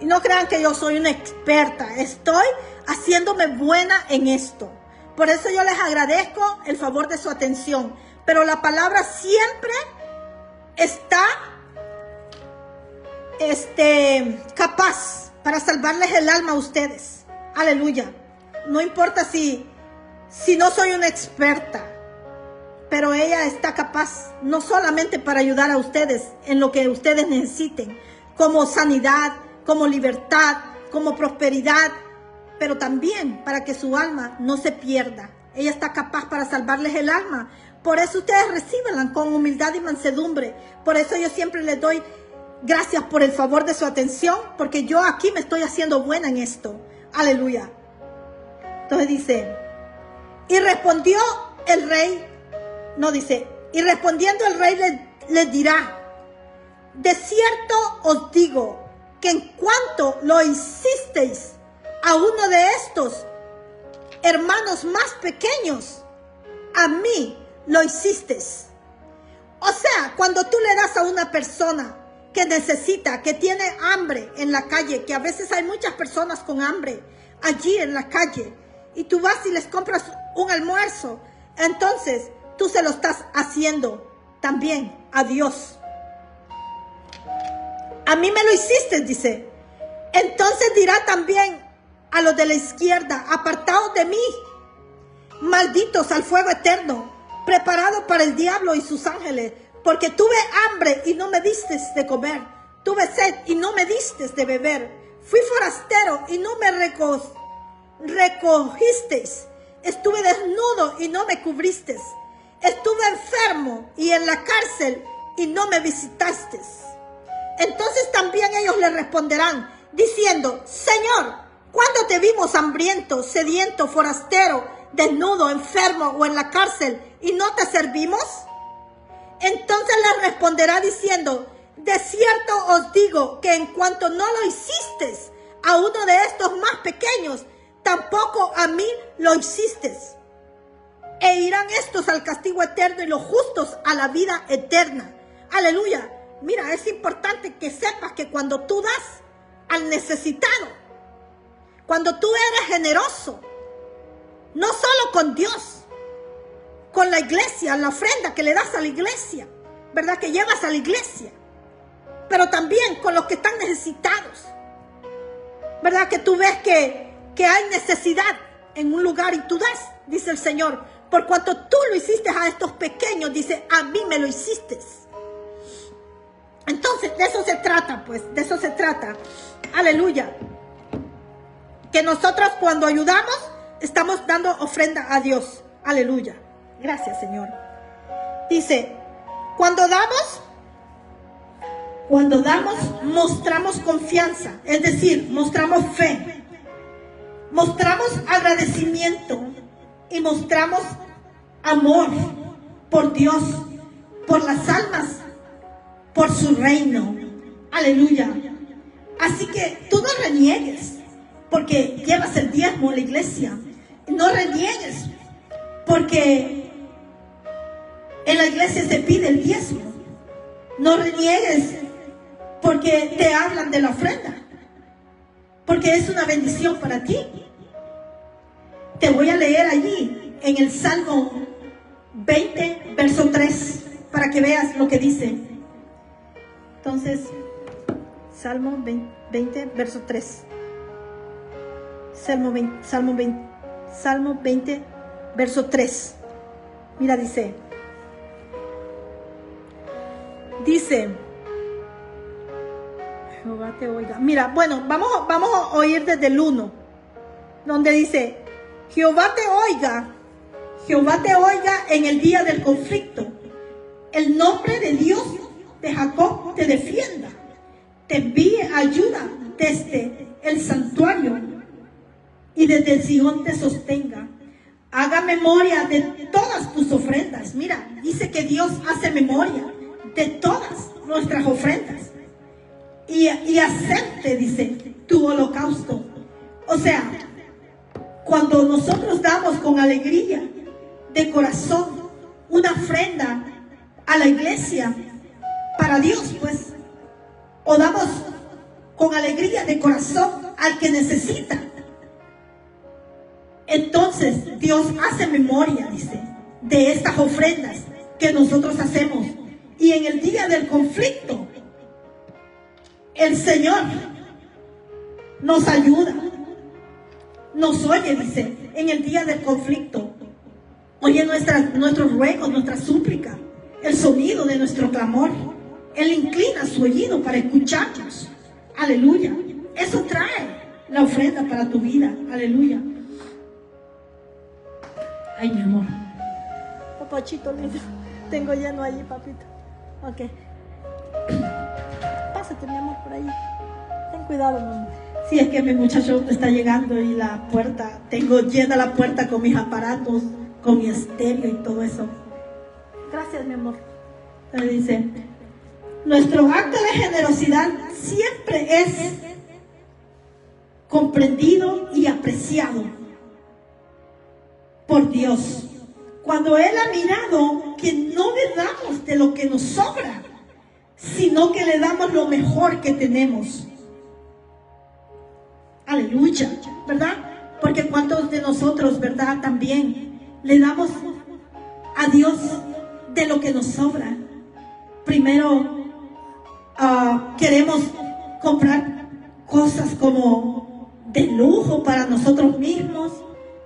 y no crean que yo soy una experta. Estoy haciéndome buena en esto. Por eso yo les agradezco el favor de su atención. Pero la palabra siempre está capaz para salvarles el alma a ustedes. Aleluya. No importa si no soy una experta, pero ella está capaz no solamente para ayudar a ustedes en lo que ustedes necesiten, como sanidad, como libertad, como prosperidad, pero también para que su alma no se pierda. Ella está capaz para salvarles el alma. Por eso ustedes recíbanla con humildad y mansedumbre. Por eso yo siempre les doy gracias por el favor de su atención, porque yo aquí me estoy haciendo buena en esto. Aleluya. Entonces dice, y respondió el rey, y respondiendo el rey les dirá, de cierto os digo, que en cuanto lo hicisteis a uno de estos hermanos más pequeños, a mí lo hicisteis. O sea, cuando tú le das a una persona que necesita, que tiene hambre en la calle, que a veces hay muchas personas con hambre allí en la calle, y tú vas y les compras un almuerzo, entonces tú se lo estás haciendo también a Dios. A mí me lo hiciste, dice. Entonces dirá también a los de la izquierda, apartados de mí, malditos al fuego eterno, preparado para el diablo y sus ángeles, porque tuve hambre y no me diste de comer, tuve sed y no me diste de beber, fui forastero y no me recogisteis, estuve desnudo y no me cubristeis, estuve enfermo y en la cárcel y no me visitasteis. Entonces también ellos le responderán, diciendo, Señor, ¿cuándo te vimos hambriento, sediento, forastero, desnudo, enfermo o en la cárcel y no te servimos? Entonces les responderá diciendo, de cierto os digo que en cuanto no lo hiciste a uno de estos más pequeños, tampoco a mí lo hiciste. E irán estos al castigo eterno y los justos a la vida eterna. Aleluya. Mira, es importante que sepas que cuando tú das al necesitado, cuando tú eres generoso, no solo con Dios, con la iglesia, la ofrenda que le das a la iglesia, ¿verdad? Que llevas a la iglesia, pero también con los que están necesitados, ¿verdad? Que tú ves que hay necesidad en un lugar y tú das, dice el Señor, por cuanto tú lo hiciste a estos pequeños, dice, a mí me lo hiciste. Entonces, de eso se trata, pues, de eso se trata. Aleluya. Que nosotros cuando ayudamos, estamos dando ofrenda a Dios. Aleluya. Gracias, Señor. Dice, cuando damos, mostramos confianza. Es decir, mostramos fe. Mostramos agradecimiento. Y mostramos amor por Dios, por las almas, por su reino. Aleluya. Así que tú no reniegues porque llevas el diezmo a la iglesia. No reniegues porque En la iglesia se pide el diezmo. No reniegues porque te hablan de la ofrenda, porque es una bendición para ti. Te voy a leer allí en el Salmo 20, verso 3, para que veas lo que dice. Entonces, Salmo 20, verso 3. Salmo 20, verso 3. Mira, dice, Jehová te oiga. Mira, bueno, vamos a oír desde el 1, donde dice, Jehová te oiga en el día del conflicto. El nombre de Dios de Jacob te defienda, te envíe ayuda desde el santuario y desde el Sion te sostenga. Haga memoria de todas tus ofrendas. Mira, dice que Dios hace memoria de todas nuestras ofrendas y acepte, dice, tu holocausto. O sea, cuando nosotros damos con alegría de corazón una ofrenda a la iglesia para Dios, pues, o damos con alegría de corazón al que necesita, entonces Dios hace memoria, dice, de estas ofrendas que nosotros hacemos. Y en el día del conflicto, el Señor nos ayuda, nos oye, dice, en el día del conflicto. Oye nuestros ruegos, nuestra súplica, el sonido de nuestro clamor. Él inclina su oído para escucharnos. Aleluya. Eso trae la ofrenda para tu vida. Aleluya. Ay, mi amor. Papachito lindo. Tengo lleno allí, papito. Ok. Pásate, mi amor, por ahí. Ten cuidado, mi amor. Sí, es que mi muchacho está llegando y la puerta, tengo llena la puerta con mis aparatos, con mi estéreo y todo eso. Gracias, mi amor. Entonces dice, nuestro acto de generosidad siempre es comprendido y apreciado por Dios. Cuando Él ha mirado que no le damos de lo que nos sobra, sino que le damos lo mejor que tenemos. Aleluya, ¿verdad? Porque cuántos de nosotros, ¿verdad? También le damos a Dios de lo que nos sobra. Primero queremos comprar cosas como de lujo para nosotros mismos,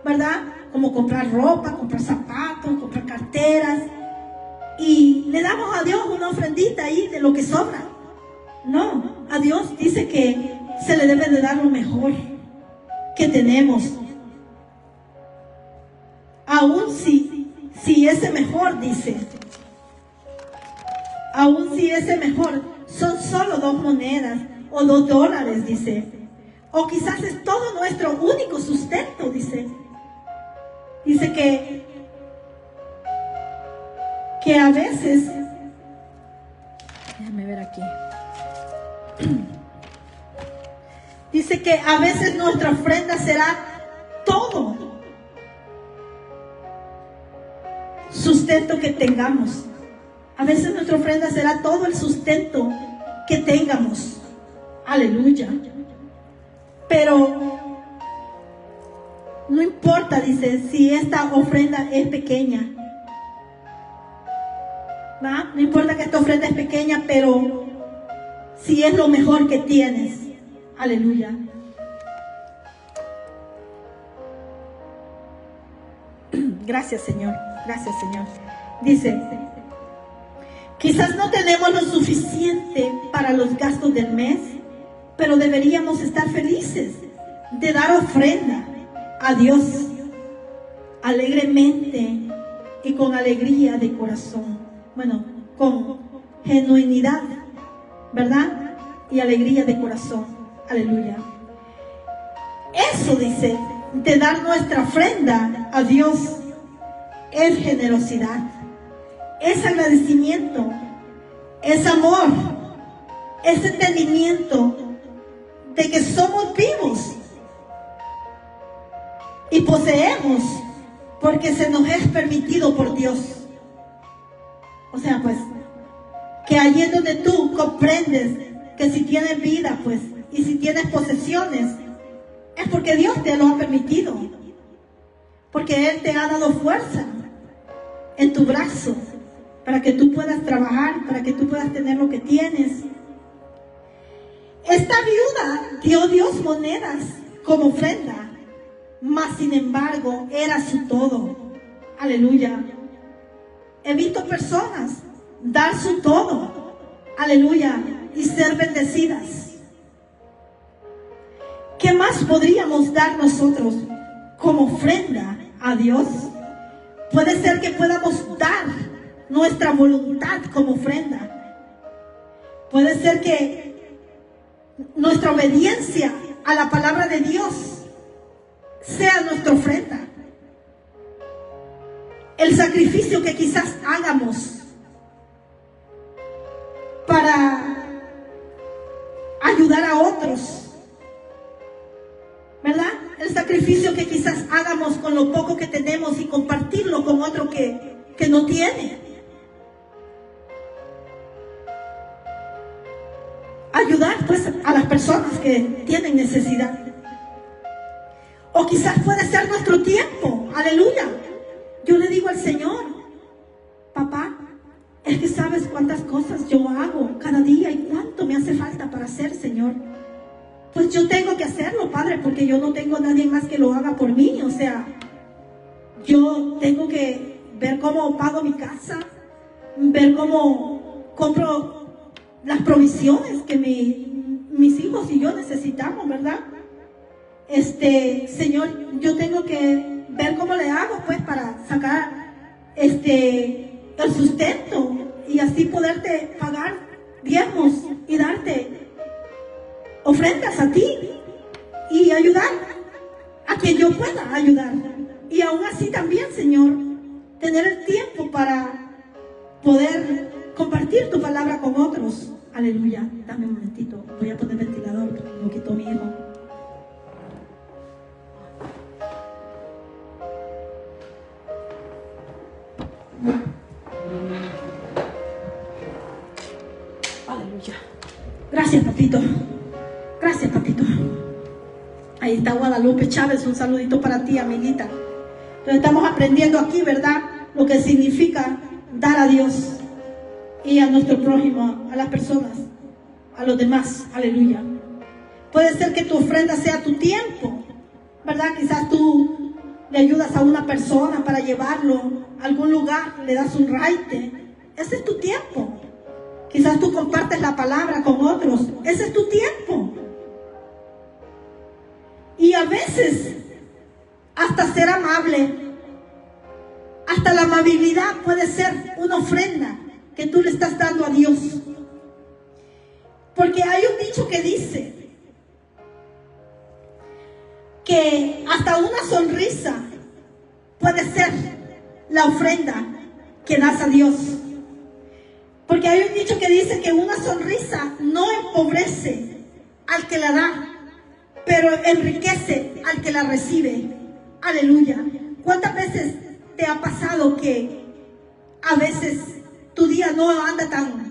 ¿verdad? Como comprar ropa, comprar zapatos, comprar carteras. Y le damos a Dios una ofrendita ahí de lo que sobra. No, a Dios dice que se le debe de dar lo mejor que tenemos. Aún si ese mejor, dice, aún si ese mejor son solo 2 monedas o $2, dice, o quizás es todo nuestro único sustento, dice que a veces, déjame ver aquí, dice que a veces nuestra ofrenda será todo sustento que tengamos. A veces nuestra ofrenda será todo el sustento que tengamos. Aleluya. Pero no importa, dice, si esta ofrenda es pequeña. ¿Va? No importa que esta ofrenda es pequeña, pero si es lo mejor que tienes. Aleluya. Gracias, Señor. Gracias, Señor. Dice, quizás no tenemos lo suficiente para los gastos del mes, pero deberíamos estar felices de dar ofrenda a Dios alegremente y con alegría de corazón. Bueno, con genuinidad, ¿verdad? Y alegría de corazón. Aleluya. Eso dice, de dar nuestra ofrenda a Dios, es generosidad, es agradecimiento, es amor, es entendimiento de que somos vivos y poseemos porque se nos es permitido por Dios. O sea, pues, que allí es donde tú comprendes que si tienes vida, pues, y si tienes posesiones, es porque Dios te lo ha permitido. Porque Él te ha dado fuerza en tu brazo para que tú puedas trabajar, para que tú puedas tener lo que tienes. Esta viuda dio Dios monedas como ofrenda, mas sin embargo era su todo. Aleluya. He visto personas dar su todo, aleluya, y ser bendecidas. ¿Qué más podríamos dar nosotros como ofrenda a Dios? Puede ser que podamos dar nuestra voluntad como ofrenda. Puede ser que nuestra obediencia a la palabra de Dios sea nuestra ofrenda. El sacrificio que quizás hagamos para ayudar a otros, ¿verdad? El sacrificio que quizás hagamos con lo poco que tenemos y compartirlo con otro que no tiene. Ayudar pues a las personas que tienen necesidad. O quizás puede ser nuestro tiempo. Aleluya. Yo le digo al Señor, papá, es que sabes cuántas cosas yo hago cada día y cuánto me hace falta para hacer, Señor. Pues yo tengo que hacerlo, Padre, porque yo no tengo a nadie más que lo haga por mí. O sea, yo tengo que ver cómo pago mi casa, ver cómo compro las provisiones que mis hijos y yo necesitamos, ¿verdad? Señor, yo tengo que ver cómo le hago, pues, para sacar el sustento y así poderte pagar diezmos y darte ofrendas a ti y ayudar a quien yo pueda ayudar. Y aún así también, Señor, tener el tiempo para poder compartir tu palabra con otros. Aleluya. Dame un momentito. Voy a poner ventilador, porque me lo quitó mi hijo. Aleluya. Gracias, papito. Gracias, papito. Ahí está Guadalupe Chávez. Un saludito para ti, amiguita. Entonces estamos aprendiendo aquí, ¿verdad? Lo que significa dar a Dios y a nuestro prójimo, a las personas, a los demás. Aleluya. Puede ser que tu ofrenda sea tu tiempo, ¿verdad? Quizás tú le ayudas a una persona para llevarlo a algún lugar, le das un raite. Ese es tu tiempo. Quizás tú compartes la palabra con otros. Ese es tu tiempo. Y a veces, hasta ser amable, hasta la amabilidad puede ser una ofrenda que tú le estás dando a Dios. Porque hay un dicho que dice que hasta una sonrisa puede ser la ofrenda que das a Dios. Porque hay un dicho que dice que una sonrisa no empobrece al que la da, pero enriquece al que la recibe. Aleluya. ¿Cuántas veces te ha pasado que a veces tu día no anda tan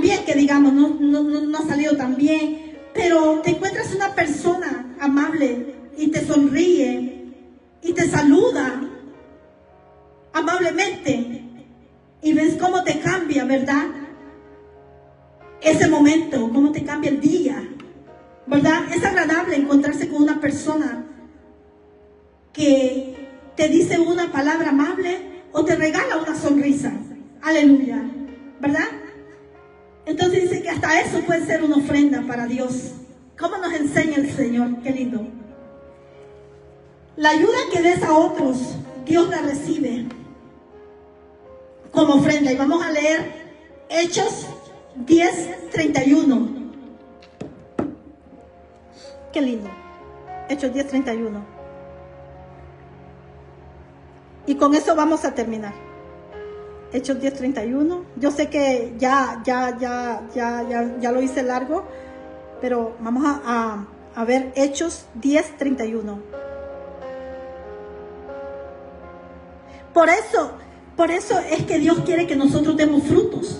bien, que digamos, no ha salido tan bien, pero te encuentras una persona amable y te sonríe y te saluda amablemente y ves cómo te cambia, ¿verdad? Ese momento, cómo te cambia el día, ¿verdad? Es agradable encontrarse con una persona que te dice una palabra amable o te regala una sonrisa. Aleluya, ¿verdad? Entonces dice que hasta eso puede ser una ofrenda para Dios. ¿Cómo nos enseña el Señor? Qué lindo. La ayuda que des a otros, Dios la recibe como ofrenda. Y vamos a leer Hechos 10:31. Qué lindo. Hechos 10:31. Y con eso vamos a terminar. Hechos 10:31. Yo sé que ya lo hice largo, pero vamos a ver Hechos 10:31. Por Por eso es que Dios quiere que nosotros demos frutos.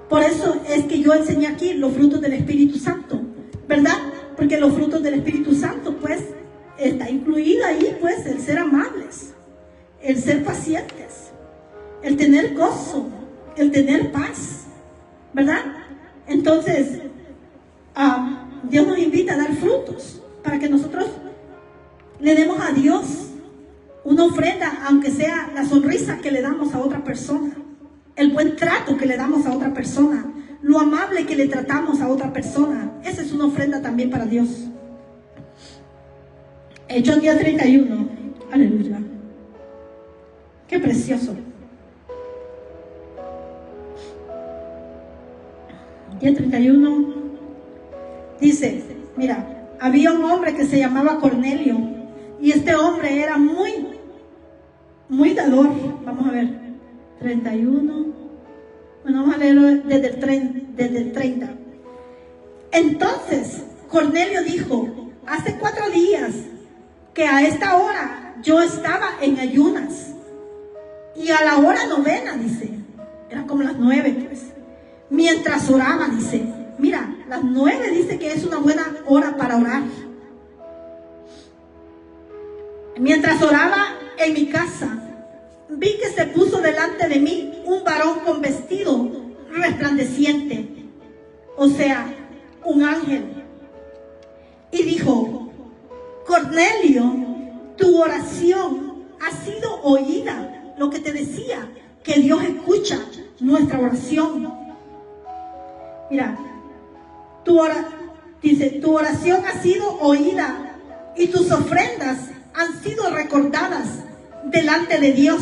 Por eso es que yo enseñé aquí los frutos del Espíritu Santo, ¿verdad? Porque los frutos del Espíritu Santo, pues, está incluido ahí, pues, el ser amables, el ser pacientes, el tener gozo, el tener paz, ¿verdad? Entonces, Dios nos invita a dar frutos para que nosotros le demos a Dios una ofrenda, aunque sea la sonrisa que le damos a otra persona, el buen trato que le damos a otra persona, lo amable que le tratamos a otra persona. Esa es una ofrenda también para Dios. Hechos 10:31. Aleluya. Qué precioso. 10:31 dice, mira, había un hombre que se llamaba Cornelio, y este hombre era muy dador. Vamos a ver, 31. Bueno, vamos a leerlo desde el 30. Entonces, Cornelio dijo, hace 4 días que a esta hora yo estaba en ayunas, y a la hora 9, dice, eran como las 9, pues, mientras oraba, dice, mira, las 9 dice que es una buena hora para orar. Mientras oraba en mi casa, vi que se puso delante de mí un varón con vestido resplandeciente, o sea, un ángel, y dijo, Cornelio, tu oración ha sido oída. Lo que te decía, que Dios escucha nuestra oración. Mira, tu oración ha sido oída y tus ofrendas han sido recordadas delante de Dios.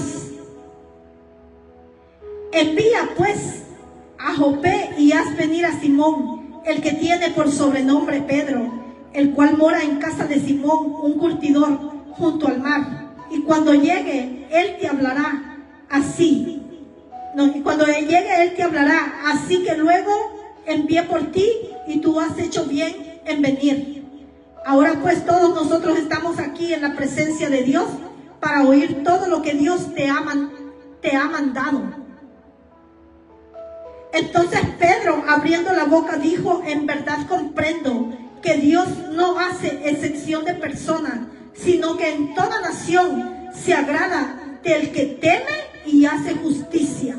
Envía pues a Jope y haz venir a Simón, el que tiene por sobrenombre Pedro, el cual mora en casa de Simón, un curtidor, junto al mar. Y cuando llegue, él te hablará así. Así que luego envié por ti y tú has hecho bien en venir. Ahora pues todos nosotros estamos aquí en la presencia de Dios para oír todo lo que Dios te ha mandado. Entonces Pedro, abriendo la boca, dijo, en verdad comprendo que Dios no hace excepción de personas, sino que en toda nación se agrada del que teme y hace justicia.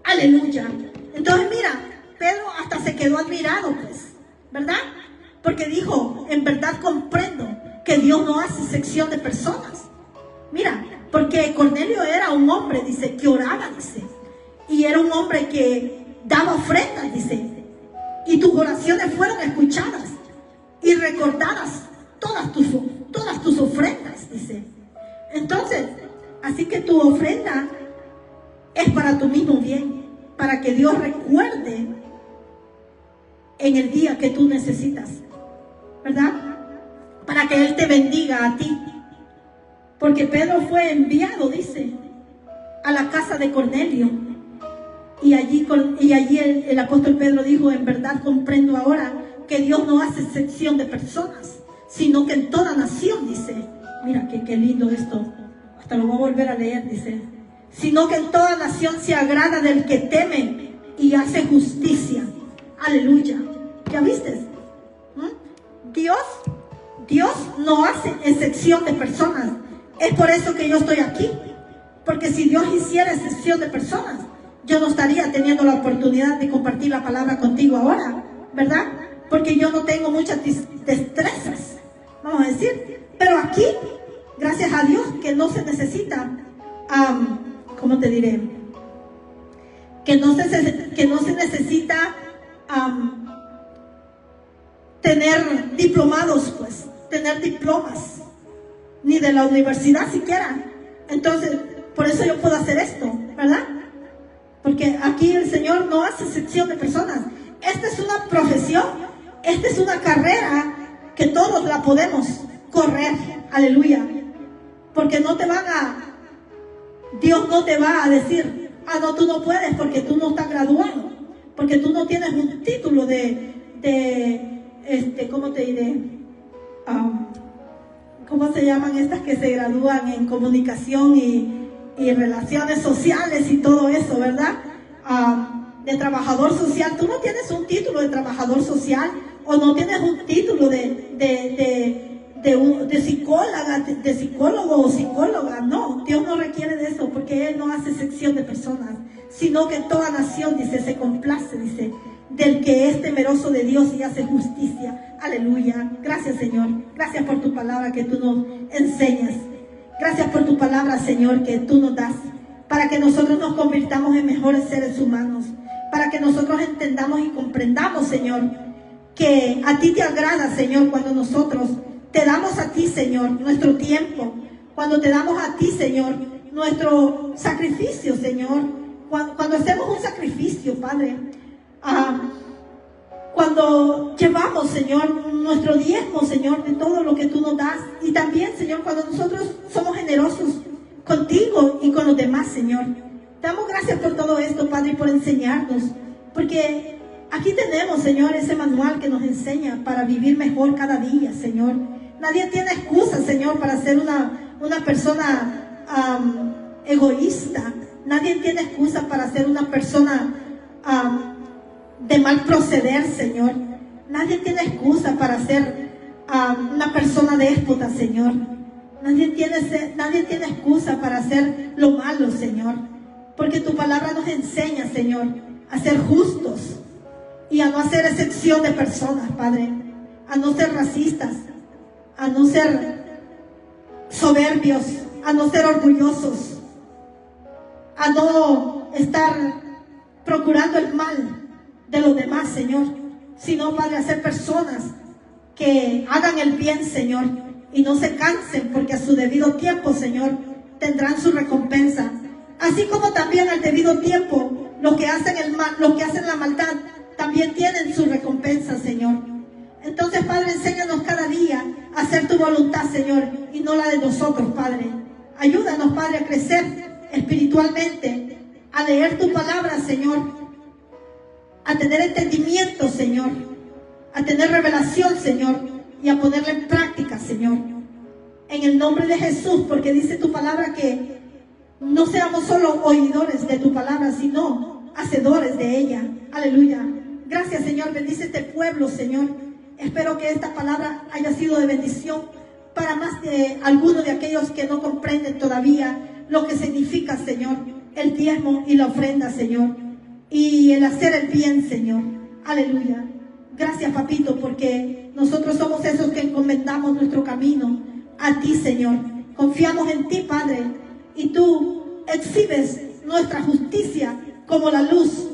Aleluya. Entonces mira, Pedro hasta se quedó admirado, pues, ¿verdad? Porque dijo, en verdad comprendo que Dios no hace excepción de personas. Mira, porque Cornelio era un hombre, dice, que oraba, dice, y era un hombre que daba ofrendas, dice, y tus oraciones fueron escuchadas y recordadas todas tus ofrendas, dice. Entonces, así que tu ofrenda es para tu mismo bien, para que Dios recuerde en el día que tú necesitas, ¿verdad? Para que Él te bendiga a ti. Porque Pedro fue enviado, dice, a la casa de Cornelio. Y allí el apóstol Pedro dijo, en verdad comprendo ahora que Dios no hace excepción de personas, sino que en toda nación, dice, mira qué lindo esto, hasta lo voy a volver a leer, dice, sino que en toda nación se agrada del que teme y hace justicia. Aleluya. ¿Ya viste? Dios no hace excepción de personas. Es por eso que yo estoy aquí, porque si Dios hiciera excepción de personas, yo no estaría teniendo la oportunidad de compartir la palabra contigo ahora, ¿verdad? Porque yo no tengo muchas destrezas, vamos a decir. Pero aquí, gracias a Dios, que no se necesita, ¿cómo te diré? Que no se necesita tener diplomados, pues, tener diplomas, ni de la universidad siquiera. Entonces, por eso yo puedo hacer esto, ¿verdad? Porque aquí el Señor no hace excepción de personas. Esta es una profesión, esta es una carrera que todos la podemos correr. Aleluya. Porque Dios no te va a decir, no, tú no puedes porque tú no estás graduado, porque tú no tienes un título ¿cómo te diré? ¿Cómo se llaman estas que se gradúan en comunicación y y relaciones sociales y todo eso, ¿verdad? De trabajador social. Tú no tienes un título de trabajador social o no tienes un título de psicóloga, de psicólogo o psicóloga. No, Dios no requiere de eso porque Él no hace sección de personas, sino que toda nación, dice, se complace, dice, del que es temeroso de Dios y hace justicia. Aleluya. Gracias, Señor. Gracias por tu palabra que tú nos enseñas. Gracias por tu palabra, Señor, que tú nos das, para que nosotros nos convirtamos en mejores seres humanos, para que nosotros entendamos y comprendamos, Señor, que a ti te agrada, Señor, cuando nosotros te damos a ti, Señor, nuestro tiempo, cuando te damos a ti, Señor, nuestro sacrificio, Señor, cuando hacemos un sacrificio, Padre, cuando llevamos, Señor, nuestro diezmo, Señor, de todo lo que tú nos das, y también, Señor, cuando nosotros somos generosos contigo y con los demás, Señor. Te damos gracias por todo esto, Padre, y por enseñarnos, porque aquí tenemos, Señor, ese manual que nos enseña para vivir mejor cada día, Señor. Nadie tiene excusa, Señor, para ser una persona egoísta. Nadie tiene excusa para ser una persona de mal proceder, Señor. Nadie tiene excusa para ser una persona déspota, Señor. Nadie tiene excusa para hacer lo malo, Señor. Porque tu palabra nos enseña, Señor, a ser justos y a no hacer excepción de personas, Padre. A no ser racistas, a no ser soberbios, a no ser orgullosos, a no estar procurando el mal de los demás, Señor, sino, Padre, a ser personas que hagan el bien, Señor, y no se cansen, porque a su debido tiempo, Señor, tendrán su recompensa. Así como también al debido tiempo, los que hacen el mal, los que hacen la maldad, también tienen su recompensa, Señor. Entonces, Padre, enséñanos cada día a hacer tu voluntad, Señor, y no la de nosotros, Padre. Ayúdanos, Padre, a crecer espiritualmente, a leer tu palabra, Señor, a tener entendimiento, Señor, a tener revelación, Señor, y a ponerla en práctica, Señor. En el nombre de Jesús, porque dice tu palabra que no seamos solo oidores de tu palabra, sino hacedores de ella. Aleluya. Gracias, Señor. Bendice este pueblo, Señor. Espero que esta palabra haya sido de bendición para más de algunos de aquellos que no comprenden todavía lo que significa, Señor, el diezmo y la ofrenda, Señor, y el hacer el bien, Señor. Aleluya. Gracias, Papito, porque nosotros somos esos que encomendamos nuestro camino a ti, Señor. Confiamos en ti, Padre, y tú exhibes nuestra justicia como la luz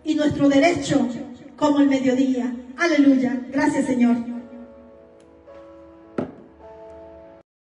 y nuestro derecho como el mediodía. Aleluya. Gracias, Señor.